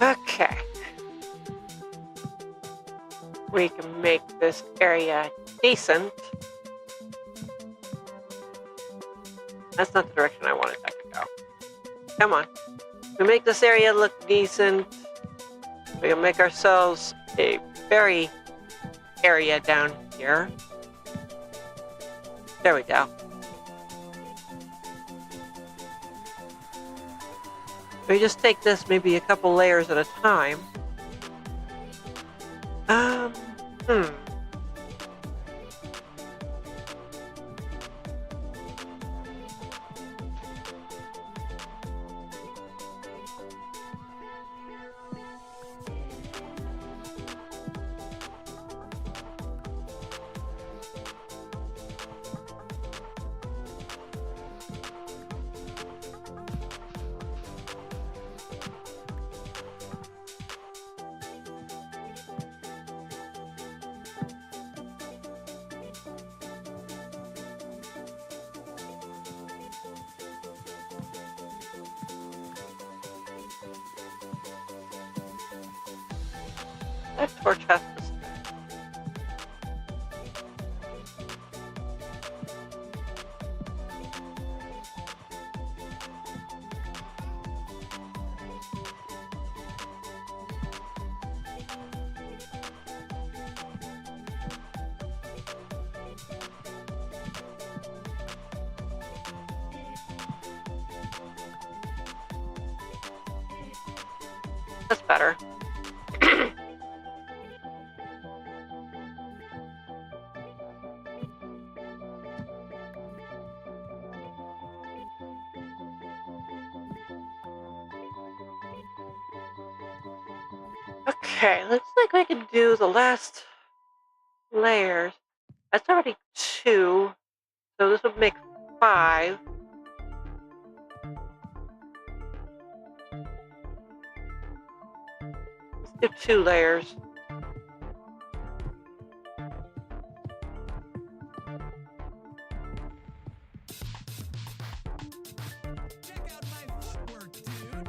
Okay. We can make this area decent. That's not the direction I wanted that to go. Come on. We make this area look decent. We can make ourselves a berry area down here. There we go. We just take this maybe a couple layers at a time. That torch has to stay. That's better. Okay, looks like I can do the last layers. That's already 2, so this would make 5. Let's do 2 layers. Check out my footwork, dude.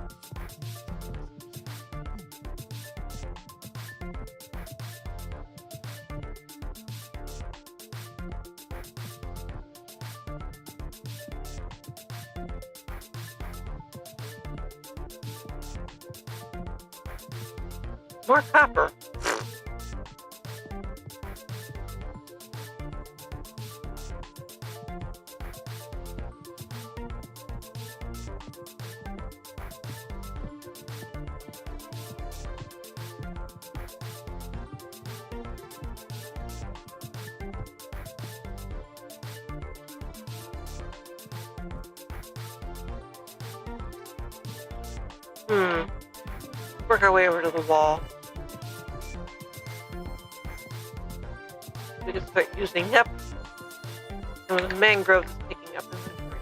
More copper. Work our way over to the wall. We can start using up some of the mangroves picking up inventory.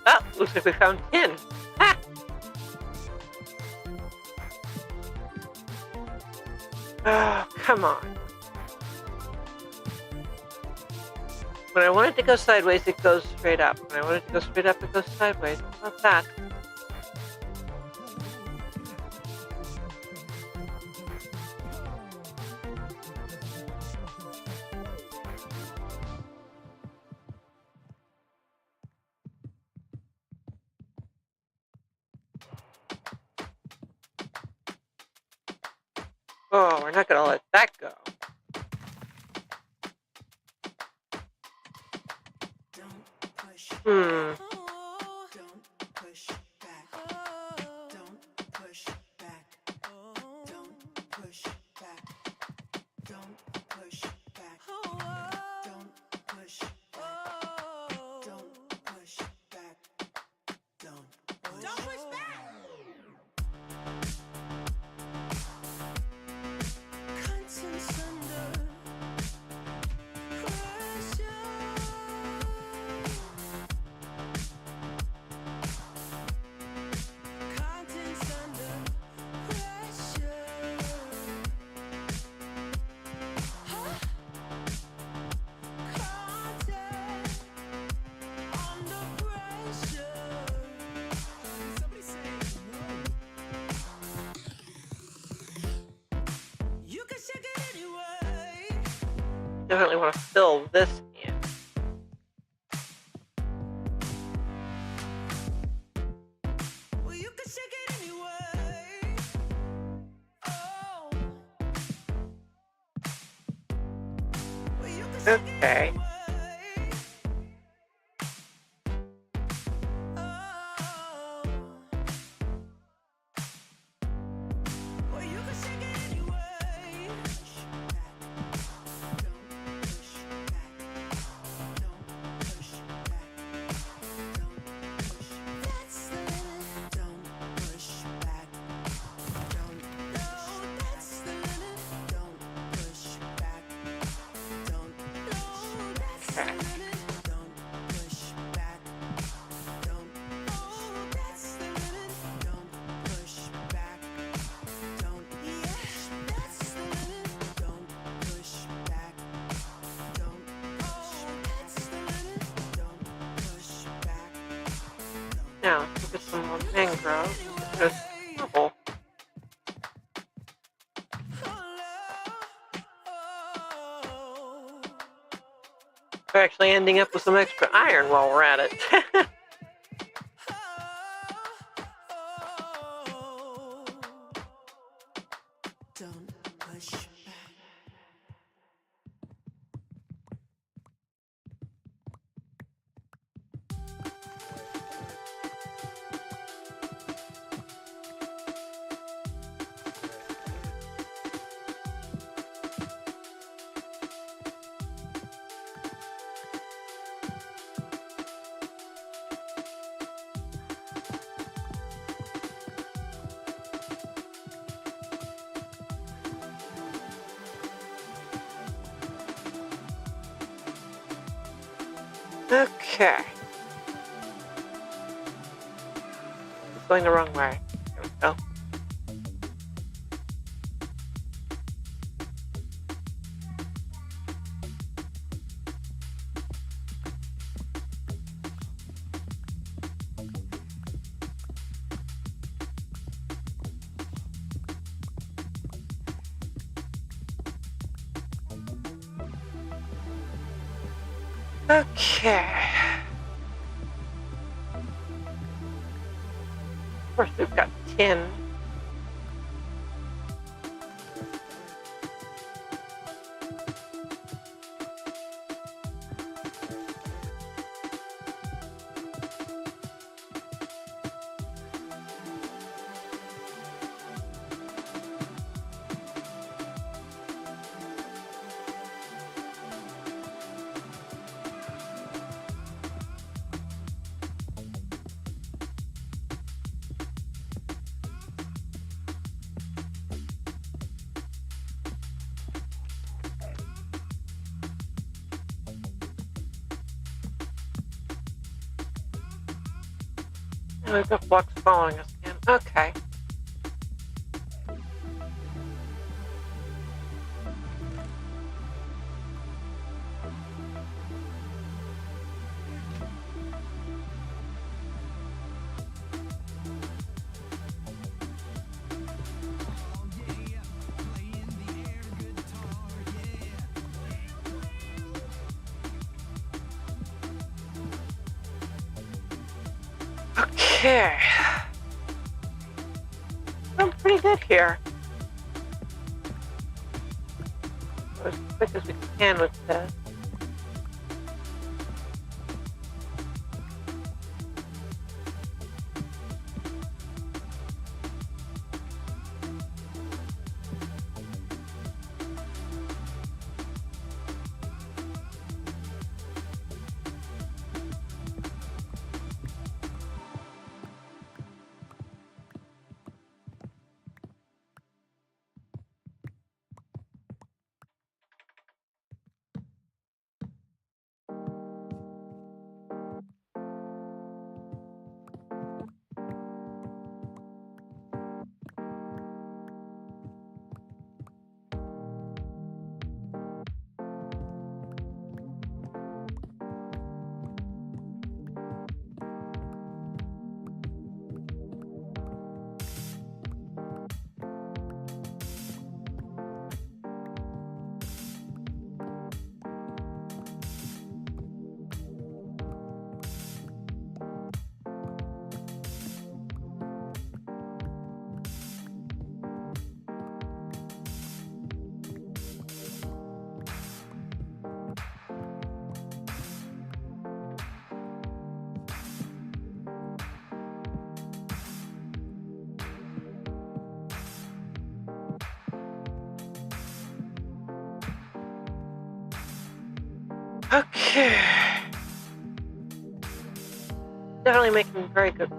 Oh, looks like we found tin. Ha! Oh, come on. When I want it to go sideways, it goes straight up. When I want it to go straight up, it goes sideways. How about that? Oh, we're not going to let that go. Don't push. Hmm. Don't push back. Don't push back. Don't push back. Don't push back. Don't push back. Don't push back. Don't push back. Contents under pressure. Contents under pressure. Huh? Content under pressure. Somebody say whoa. You can shake it anyway. Definitely want to fill this in. Well, you can shake it anyway. Oh. Well, you can shake it Okay. anyway. Oh. Well, you can shake it anyway. That's the limit. Don't push back. Don't. No, that's the limit. Don't push back. Don't. No, that's the Okay. limit. Don't push back. Don't. Oh, that's the limit. Don't push back. Don't. Yeah, that's the limit. Don't push back. Don't. Oh, that's the limit. Don't push back. Now, let's look at some more mangroves. There's a couple. We're actually ending up with some extra iron while we're at it. Don't push back. Okay. It's going the wrong way. There we go. Okay. Of course, we've got tin. And we've got blocks following us again. Okay. Okay. I'm pretty good here. Go as quick as we can with this. Okay. Definitely making very good work.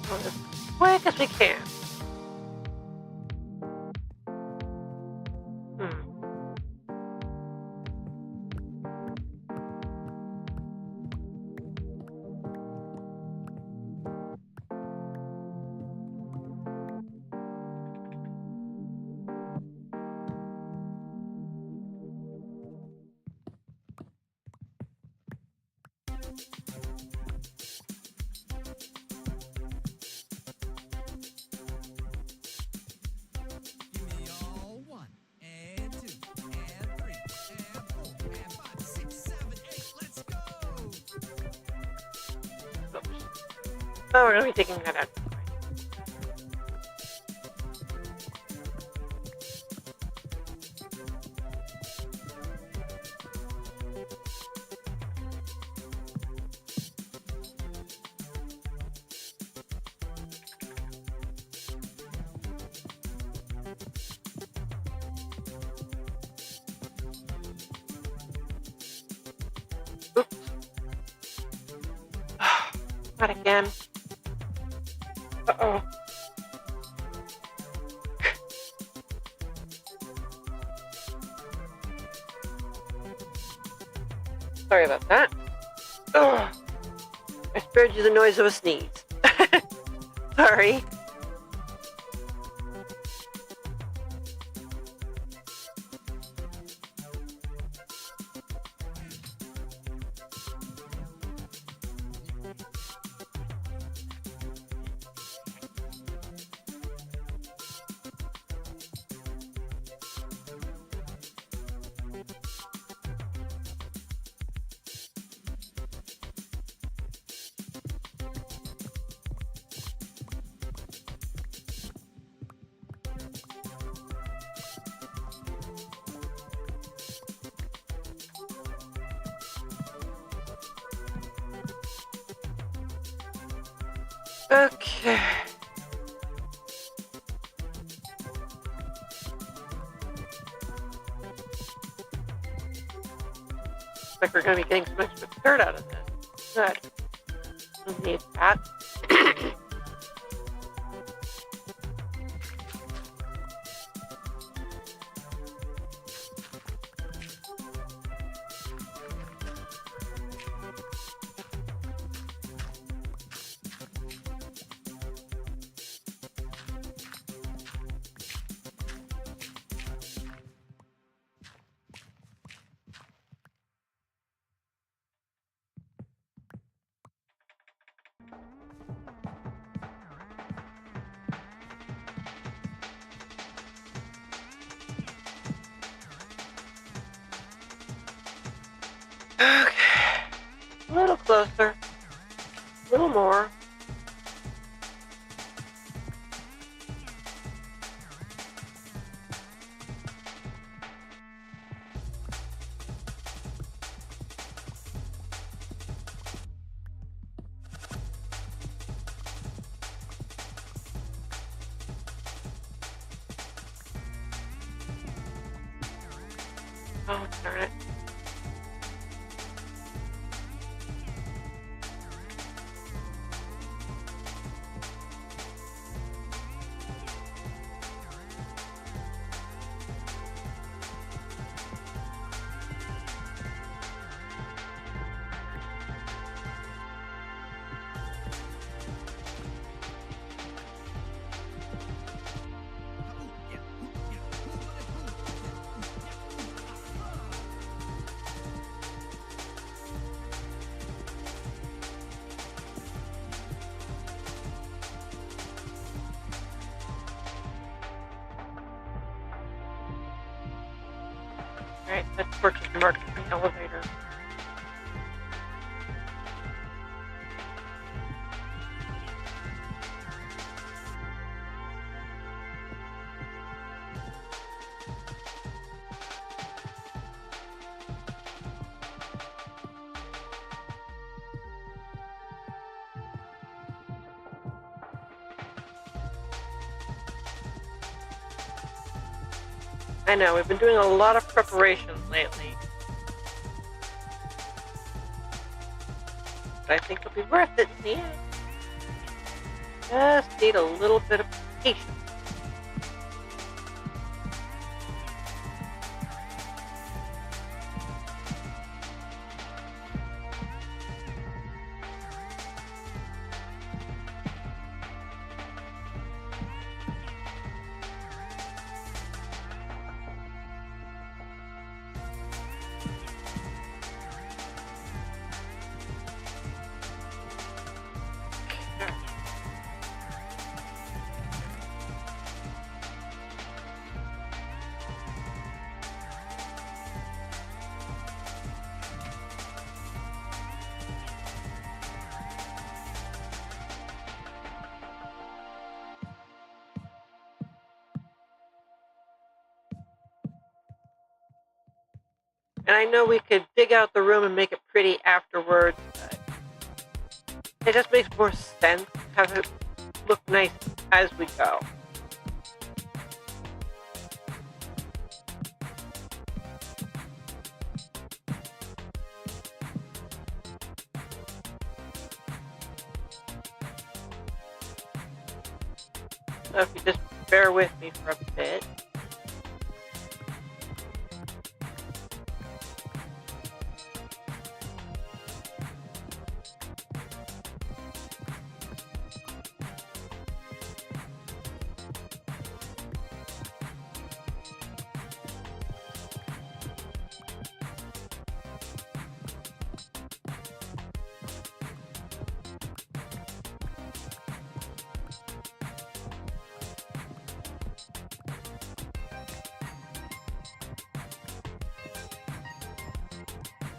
Going as quick as we can. Give me all 1 and 2 and 3 and 4 and 5, 6, 7, 8. Let's go. Oh, we're going to be taking that out. Oops. Not again. Uh-oh. Sorry about that. Ugh. I spared you the noise of a sneeze. Sorry. Okay. Looks like we're going to be getting some extra dirt out of this. Good. We'll need that. Okay. A little closer. A little more. Oh, darn it. Alright, let's work to mark the elevator. I know, we've been doing a lot of preparations lately. But I think it'll be worth it in the end. Just need a little bit of patience. And I know we could dig out the room and make it pretty afterwards, but it just makes more sense to have it look nice as we go. So if you just bear with me for a bit.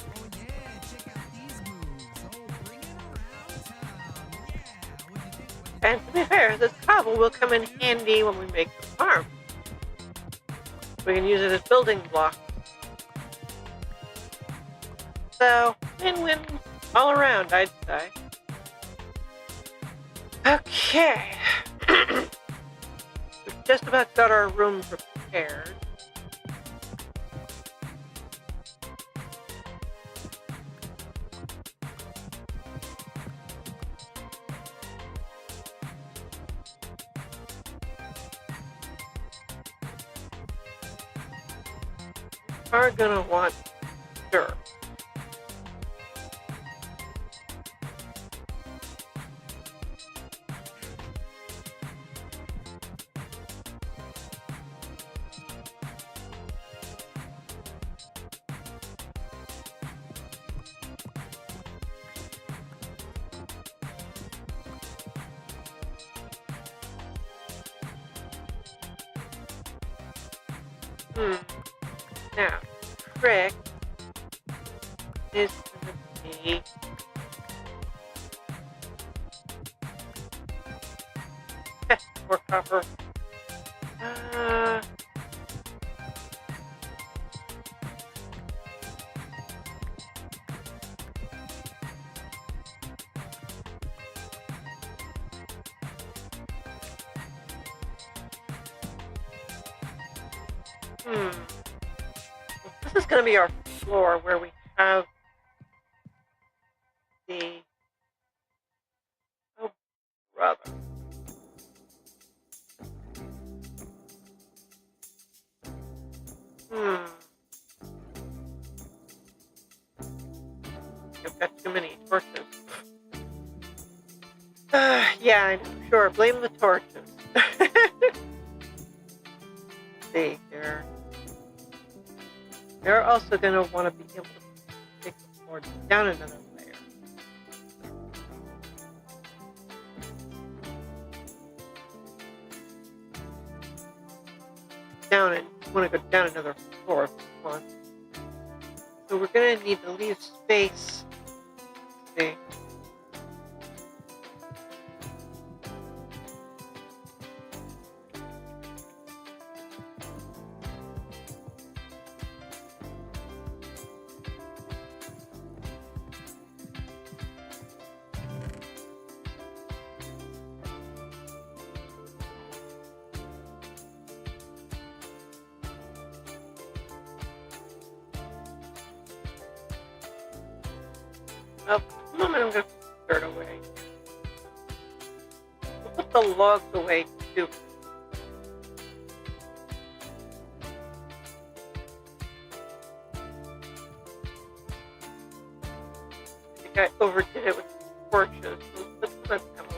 Oh yeah, check out these moves. Oh, bring it around town. Yeah, what do you think? And to be fair, this cobble will come in handy when we make the farm. We can use it as building blocks. So, win-win all around, I'd say. Okay. We've just about got our room prepared. Are gonna want dirt. Now, trick is going to be more copper. Uh, This is going to be our floor where we have the, oh brother. I've got too many torches. Yeah, I'm sure. Blame the torches. See here. They're also going to want to be able to take the floor down another layer. Down it. You want to go down another floor if you want. So we're going to need to leave space. See. Oh, a moment, I'm going to put dirt away. We'll put the logs away too. I think I overdid it with torches. So let's put them over.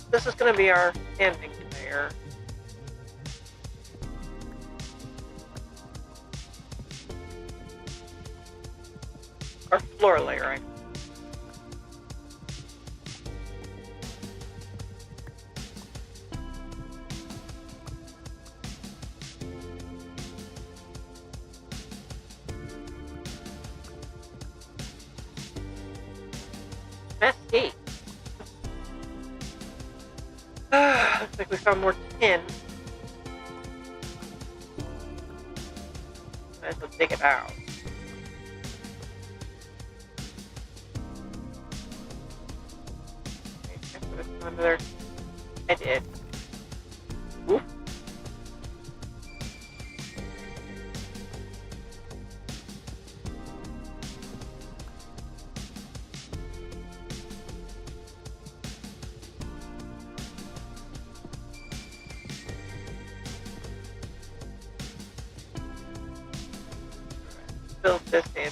this is going to be our standing layer. Our floor layer, I mean. Messy. Looks like we found more tin. Might as well dig it out. Okay, I put it under there. I did. Oof. Fill this in.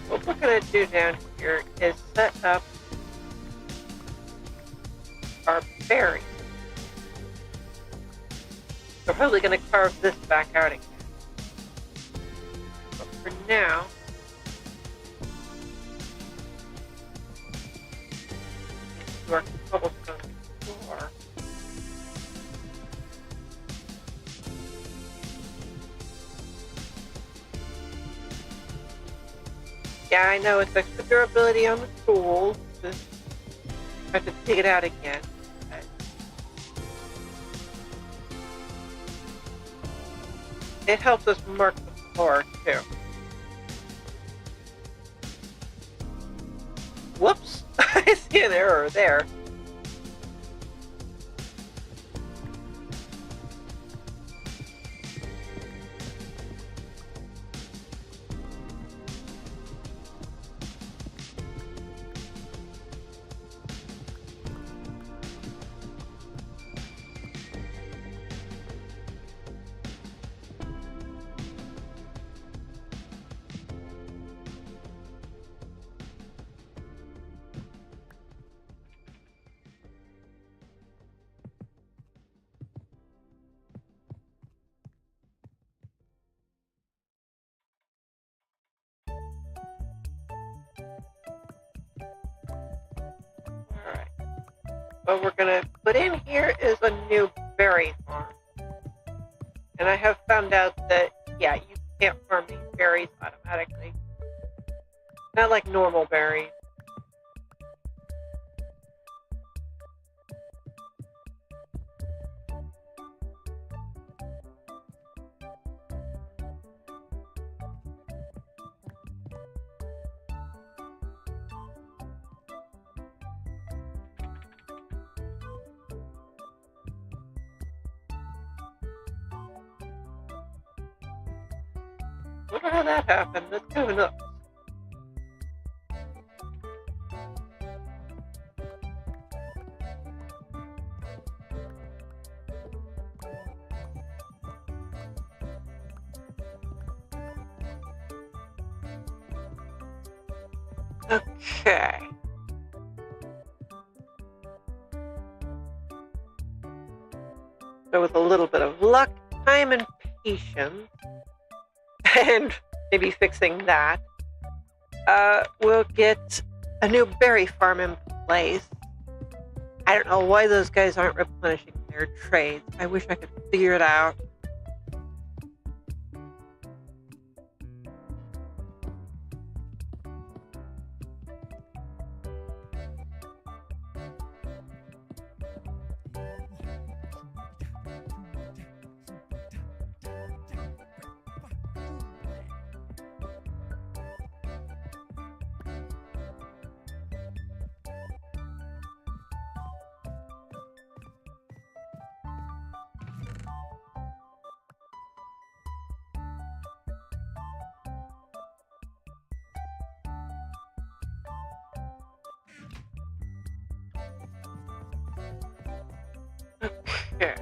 What we're going to do down here is set up our berries. We're probably going to carve this back out again. But for now, do our cobblestone floor. Yeah, I know it's extra durability on the tools. Just have to dig it out again. It helps us mark the floor too. Whoops! I see an error there. Alright. What we're going to put in here is a new berry farm. And I have found out that, yeah, you can't farm these berries automatically. Not like normal berries. I wonder how that happened. That's kind of nuts. Okay. So with a little bit of luck, time, and patience, and maybe fixing that, we'll get a new berry farm in place. I don't know why those guys aren't replenishing their trades. I wish I could figure it out. Okay.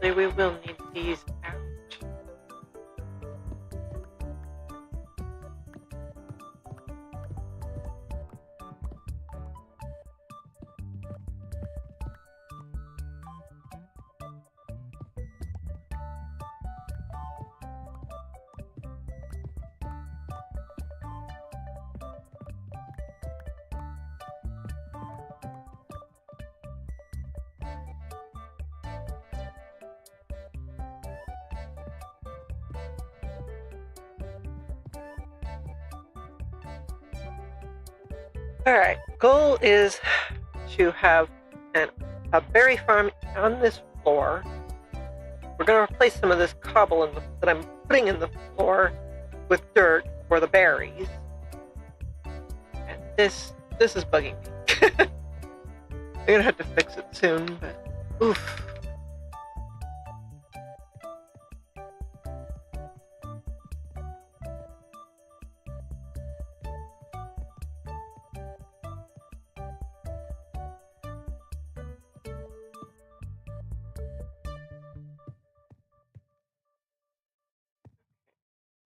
Actually, we will need these out. Alright, goal is to have a berry farm on this floor. We're going to replace some of this cobble that I'm putting in the floor with dirt for the berries. And this is bugging me. I'm going to have to fix it soon, but oof.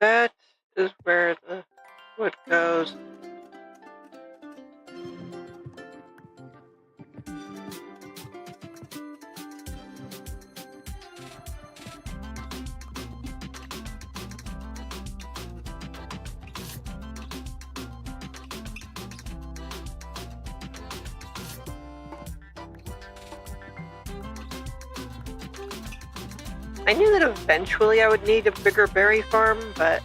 That is where the wood goes. I knew that eventually I would need a bigger berry farm, but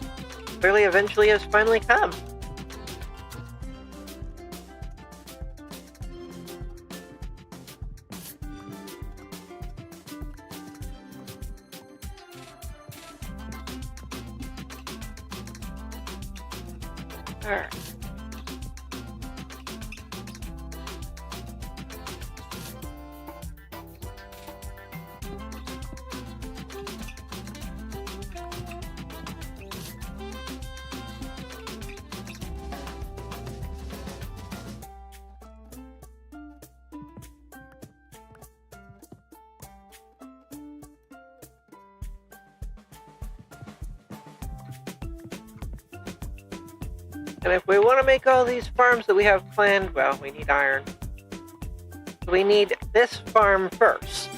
clearly eventually has finally come. Alright. And if we want to make all these farms that we have planned, well, we need iron. So we need this farm first.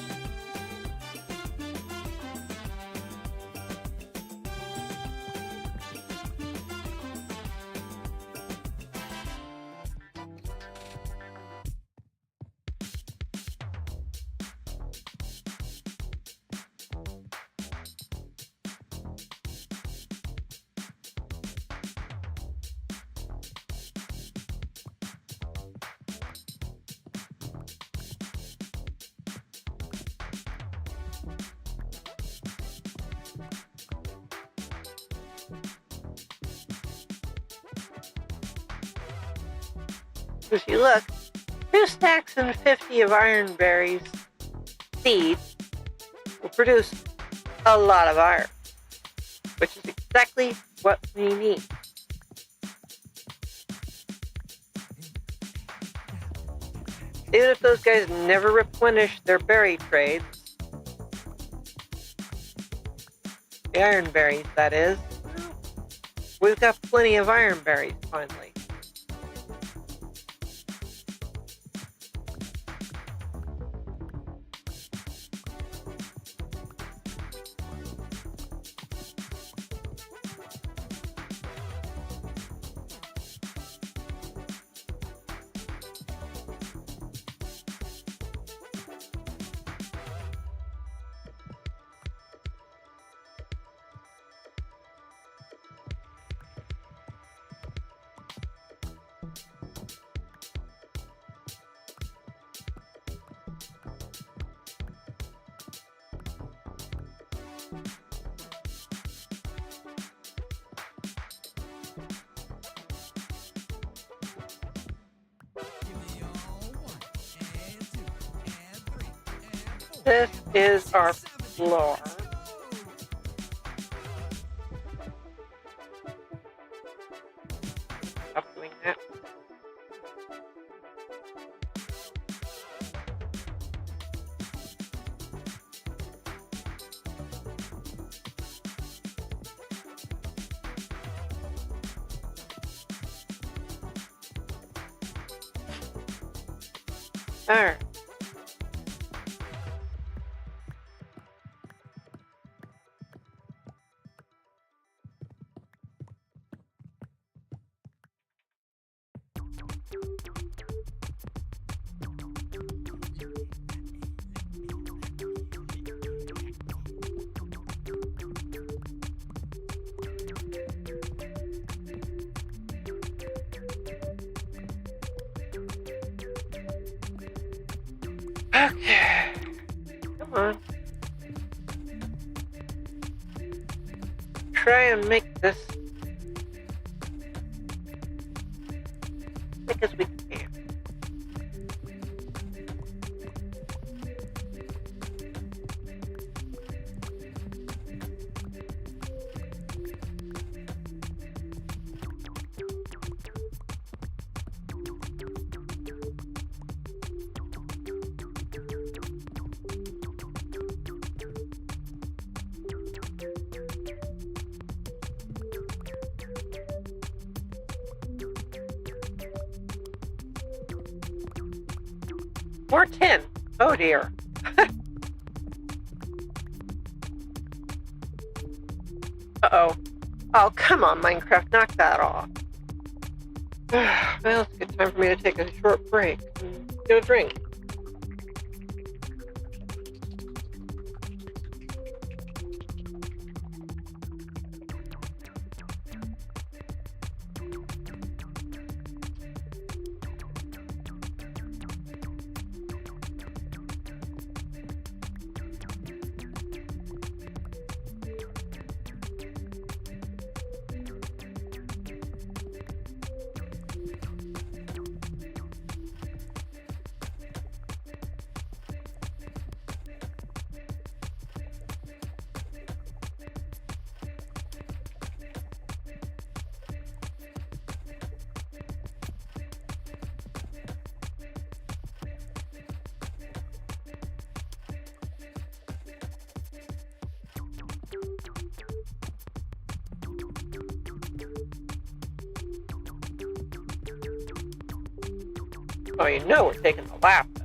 If you look, 2 stacks and 50 of iron berries seeds will produce a lot of iron, which is exactly what we need. Even if those guys never replenish their berry trades, the iron berries, that is, we've got plenty of iron berries finally. Give me all 1 and 2 and 3 and 4 This is our floor. Stop doing that. All right. Okay. Come on. Try and make this thick as we can. More tin. Oh dear. Uh-oh. Oh, come on, Minecraft. Knock that off. Well, it's a good time for me to take a short break and get a drink. Oh, you know we're taking the lapis.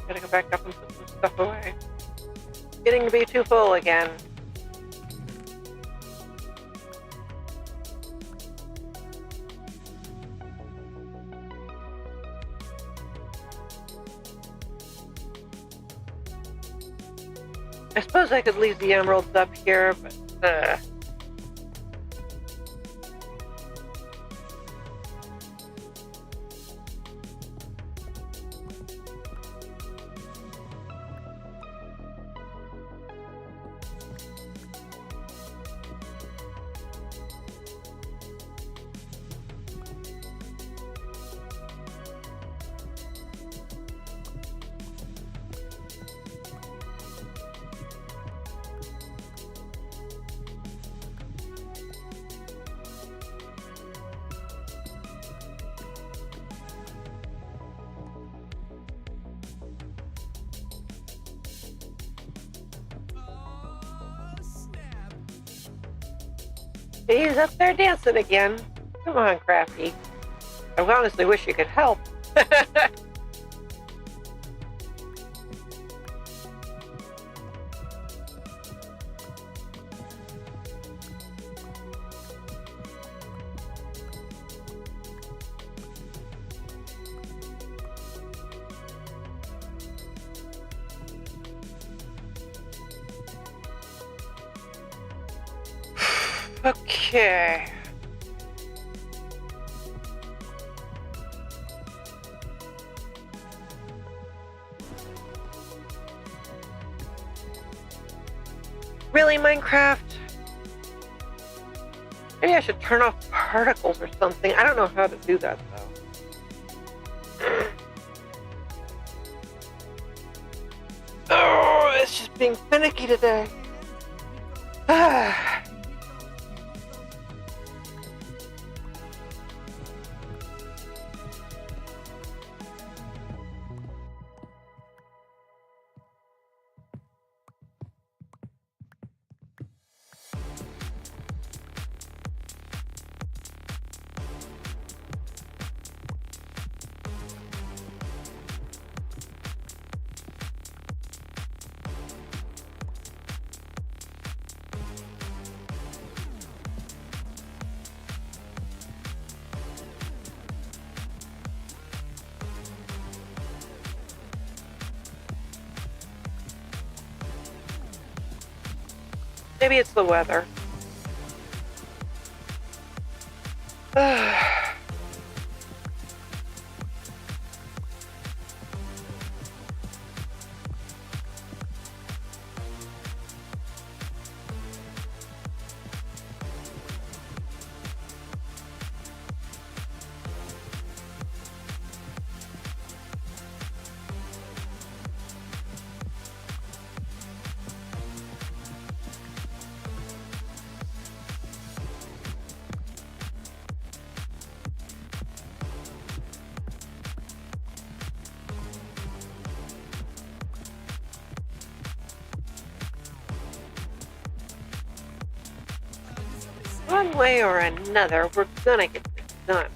Gotta go back up and put some stuff away. Getting to be too full again. I suppose I could leave the emeralds up here, but he's up there dancing again. Come on, Crafty. I honestly wish you could help. Okay. Really, Minecraft? Maybe I should turn off particles or something. I don't know how to do that, though. Oh, it's just being finicky today. Maybe it's the weather. One way or another, we're gonna get this done.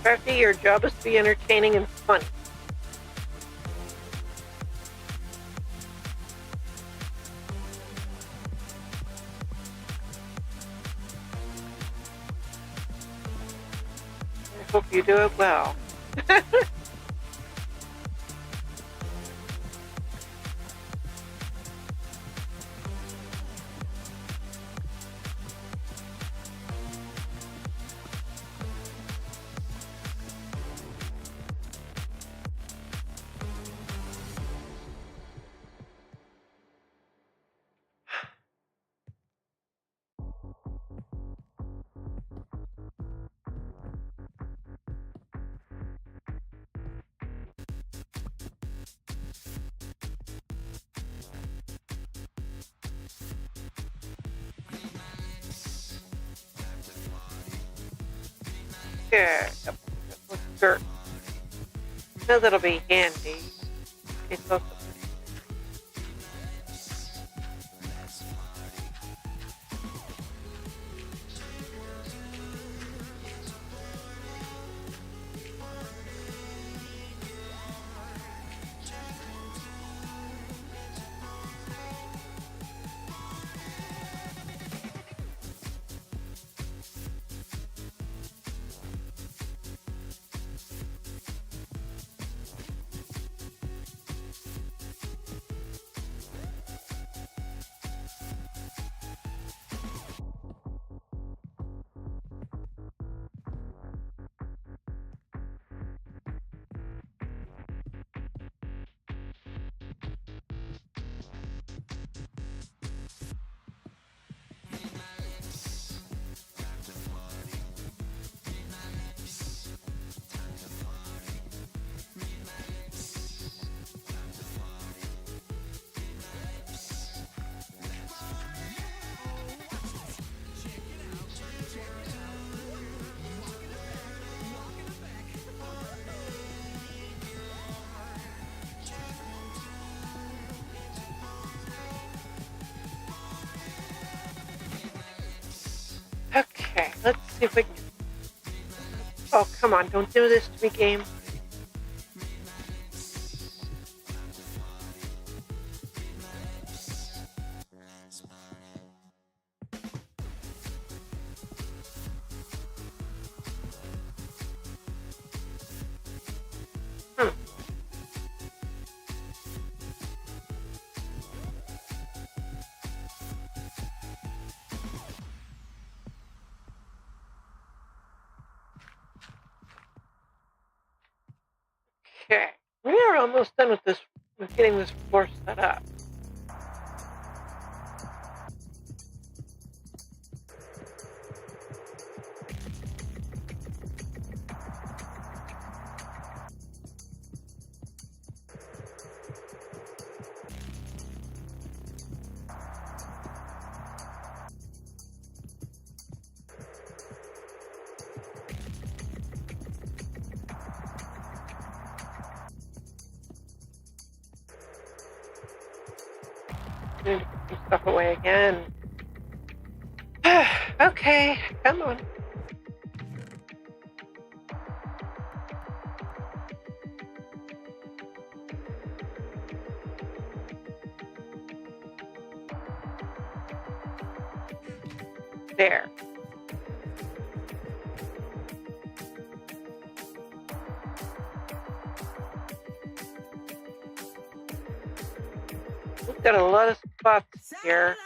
Crafty, your job is to be entertaining and funny. I hope you do it well. Yeah, dirt. No, that'll be handy. It's also see if we can... Oh, come on. Don't do this to me, game. Okay. We are almost done with this, with getting this floor set up. Need to put some stuff away again. Okay, come on. There. We've got a lot of spots here.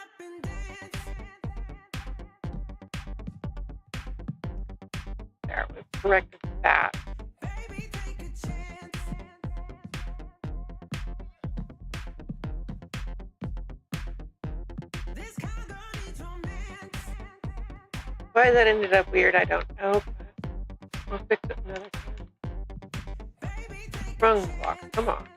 There, we've corrected that. Baby, take a chance. This kind of girl needs romance. Why that ended up weird, I don't know. But we'll fix it another time. Baby, take Wrong block, come on.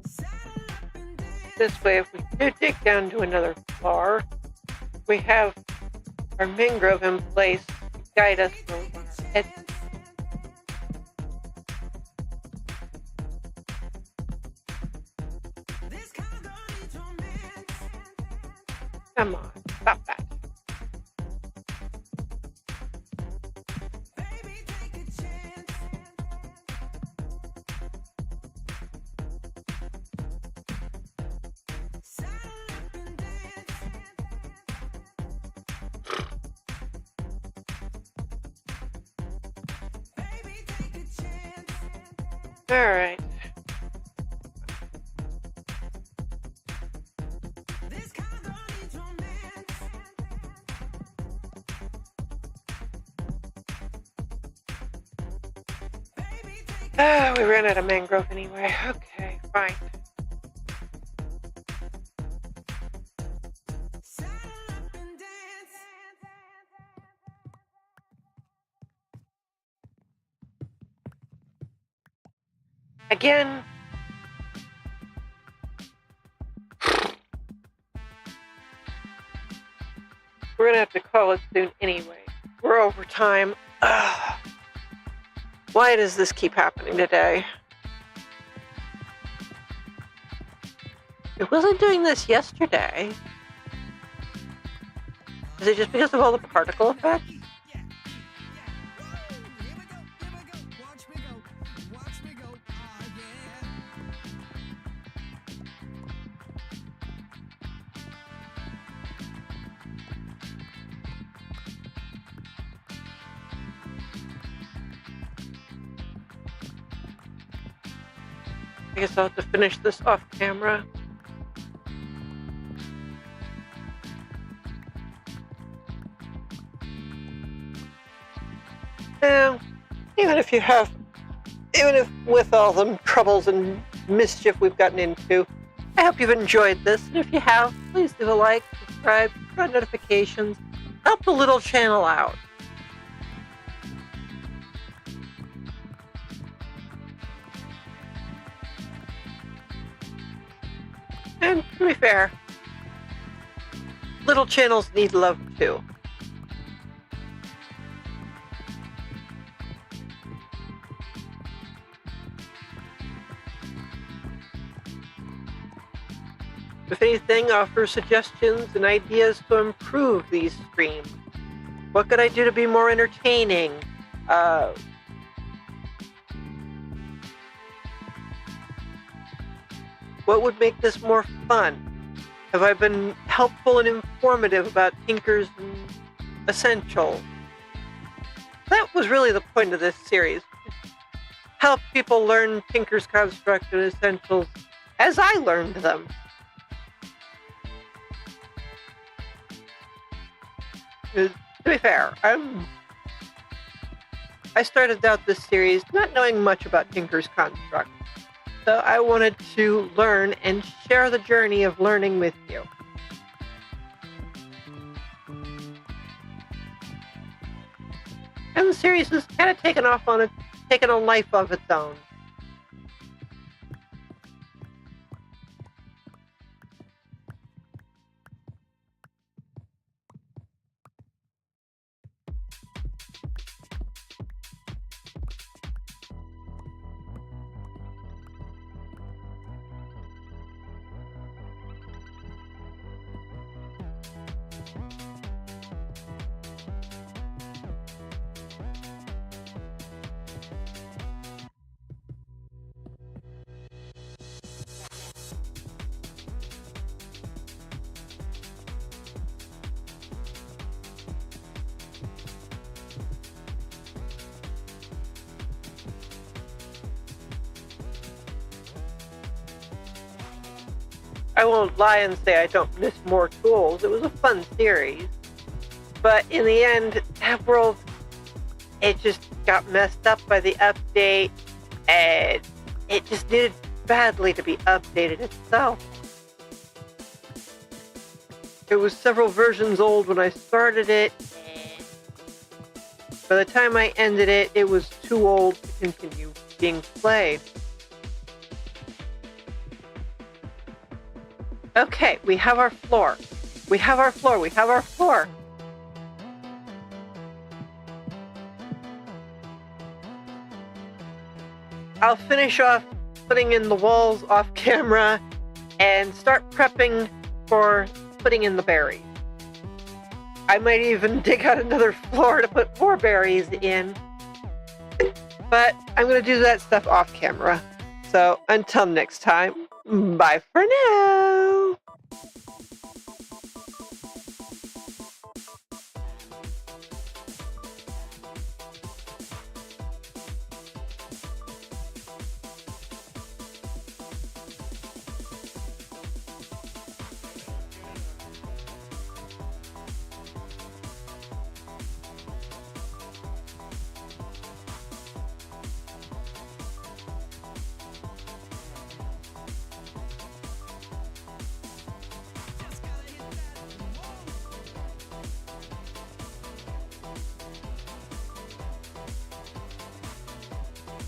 saddle up and dance. This way, if we do dig down to another floor, we have our mangrove in place to guide us where we want our head. This kind of girl needs romance. Come on, stop that. Baby, take a chance. Saddle up and dance. Baby, take a chance. All right. This kind of girl needs romance. Baby, take a We ran out of mangrove anyway. Okay, fine. saddle up and dance. Again. We're gonna have to call it soon anyway. We're over time. Ugh. Why does this keep happening today? It wasn't doing this yesterday. Is it just because of all the particle effects? Watch me go. Watch me go. Ah, yeah. I guess I'll have to finish this off camera. Now, even if with all the troubles and mischief we've gotten into, I hope you've enjoyed this. And if you have, please leave a like, subscribe, turn on notifications, help the little channel out. And to be fair, little channels need love too. If anything, offer suggestions and ideas to improve these streams. What could I do to be more entertaining? What would make this more fun? Have I been helpful and informative about Tinker's essentials? That was really the point of this series. Help people learn Tinker's construct and essentials as I learned them. To be fair, I started out this series not knowing much about Tinker's construct, so I wanted to learn and share the journey of learning with you. And the series has kind of taken a life of its own. I won't lie and say I don't miss more tools. It was a fun series. But in the end, that world, it just got messed up by the update, and it just needed badly to be updated itself. It was several versions old when I started it, and by the time I ended it, it was too old to continue being played. Okay, we have our floor. We have our floor. We have our floor. I'll finish off putting in the walls off camera and start prepping for putting in the berries. I might even dig out another floor to put more berries in. But I'm going to do that stuff off camera. So until next time, bye for now.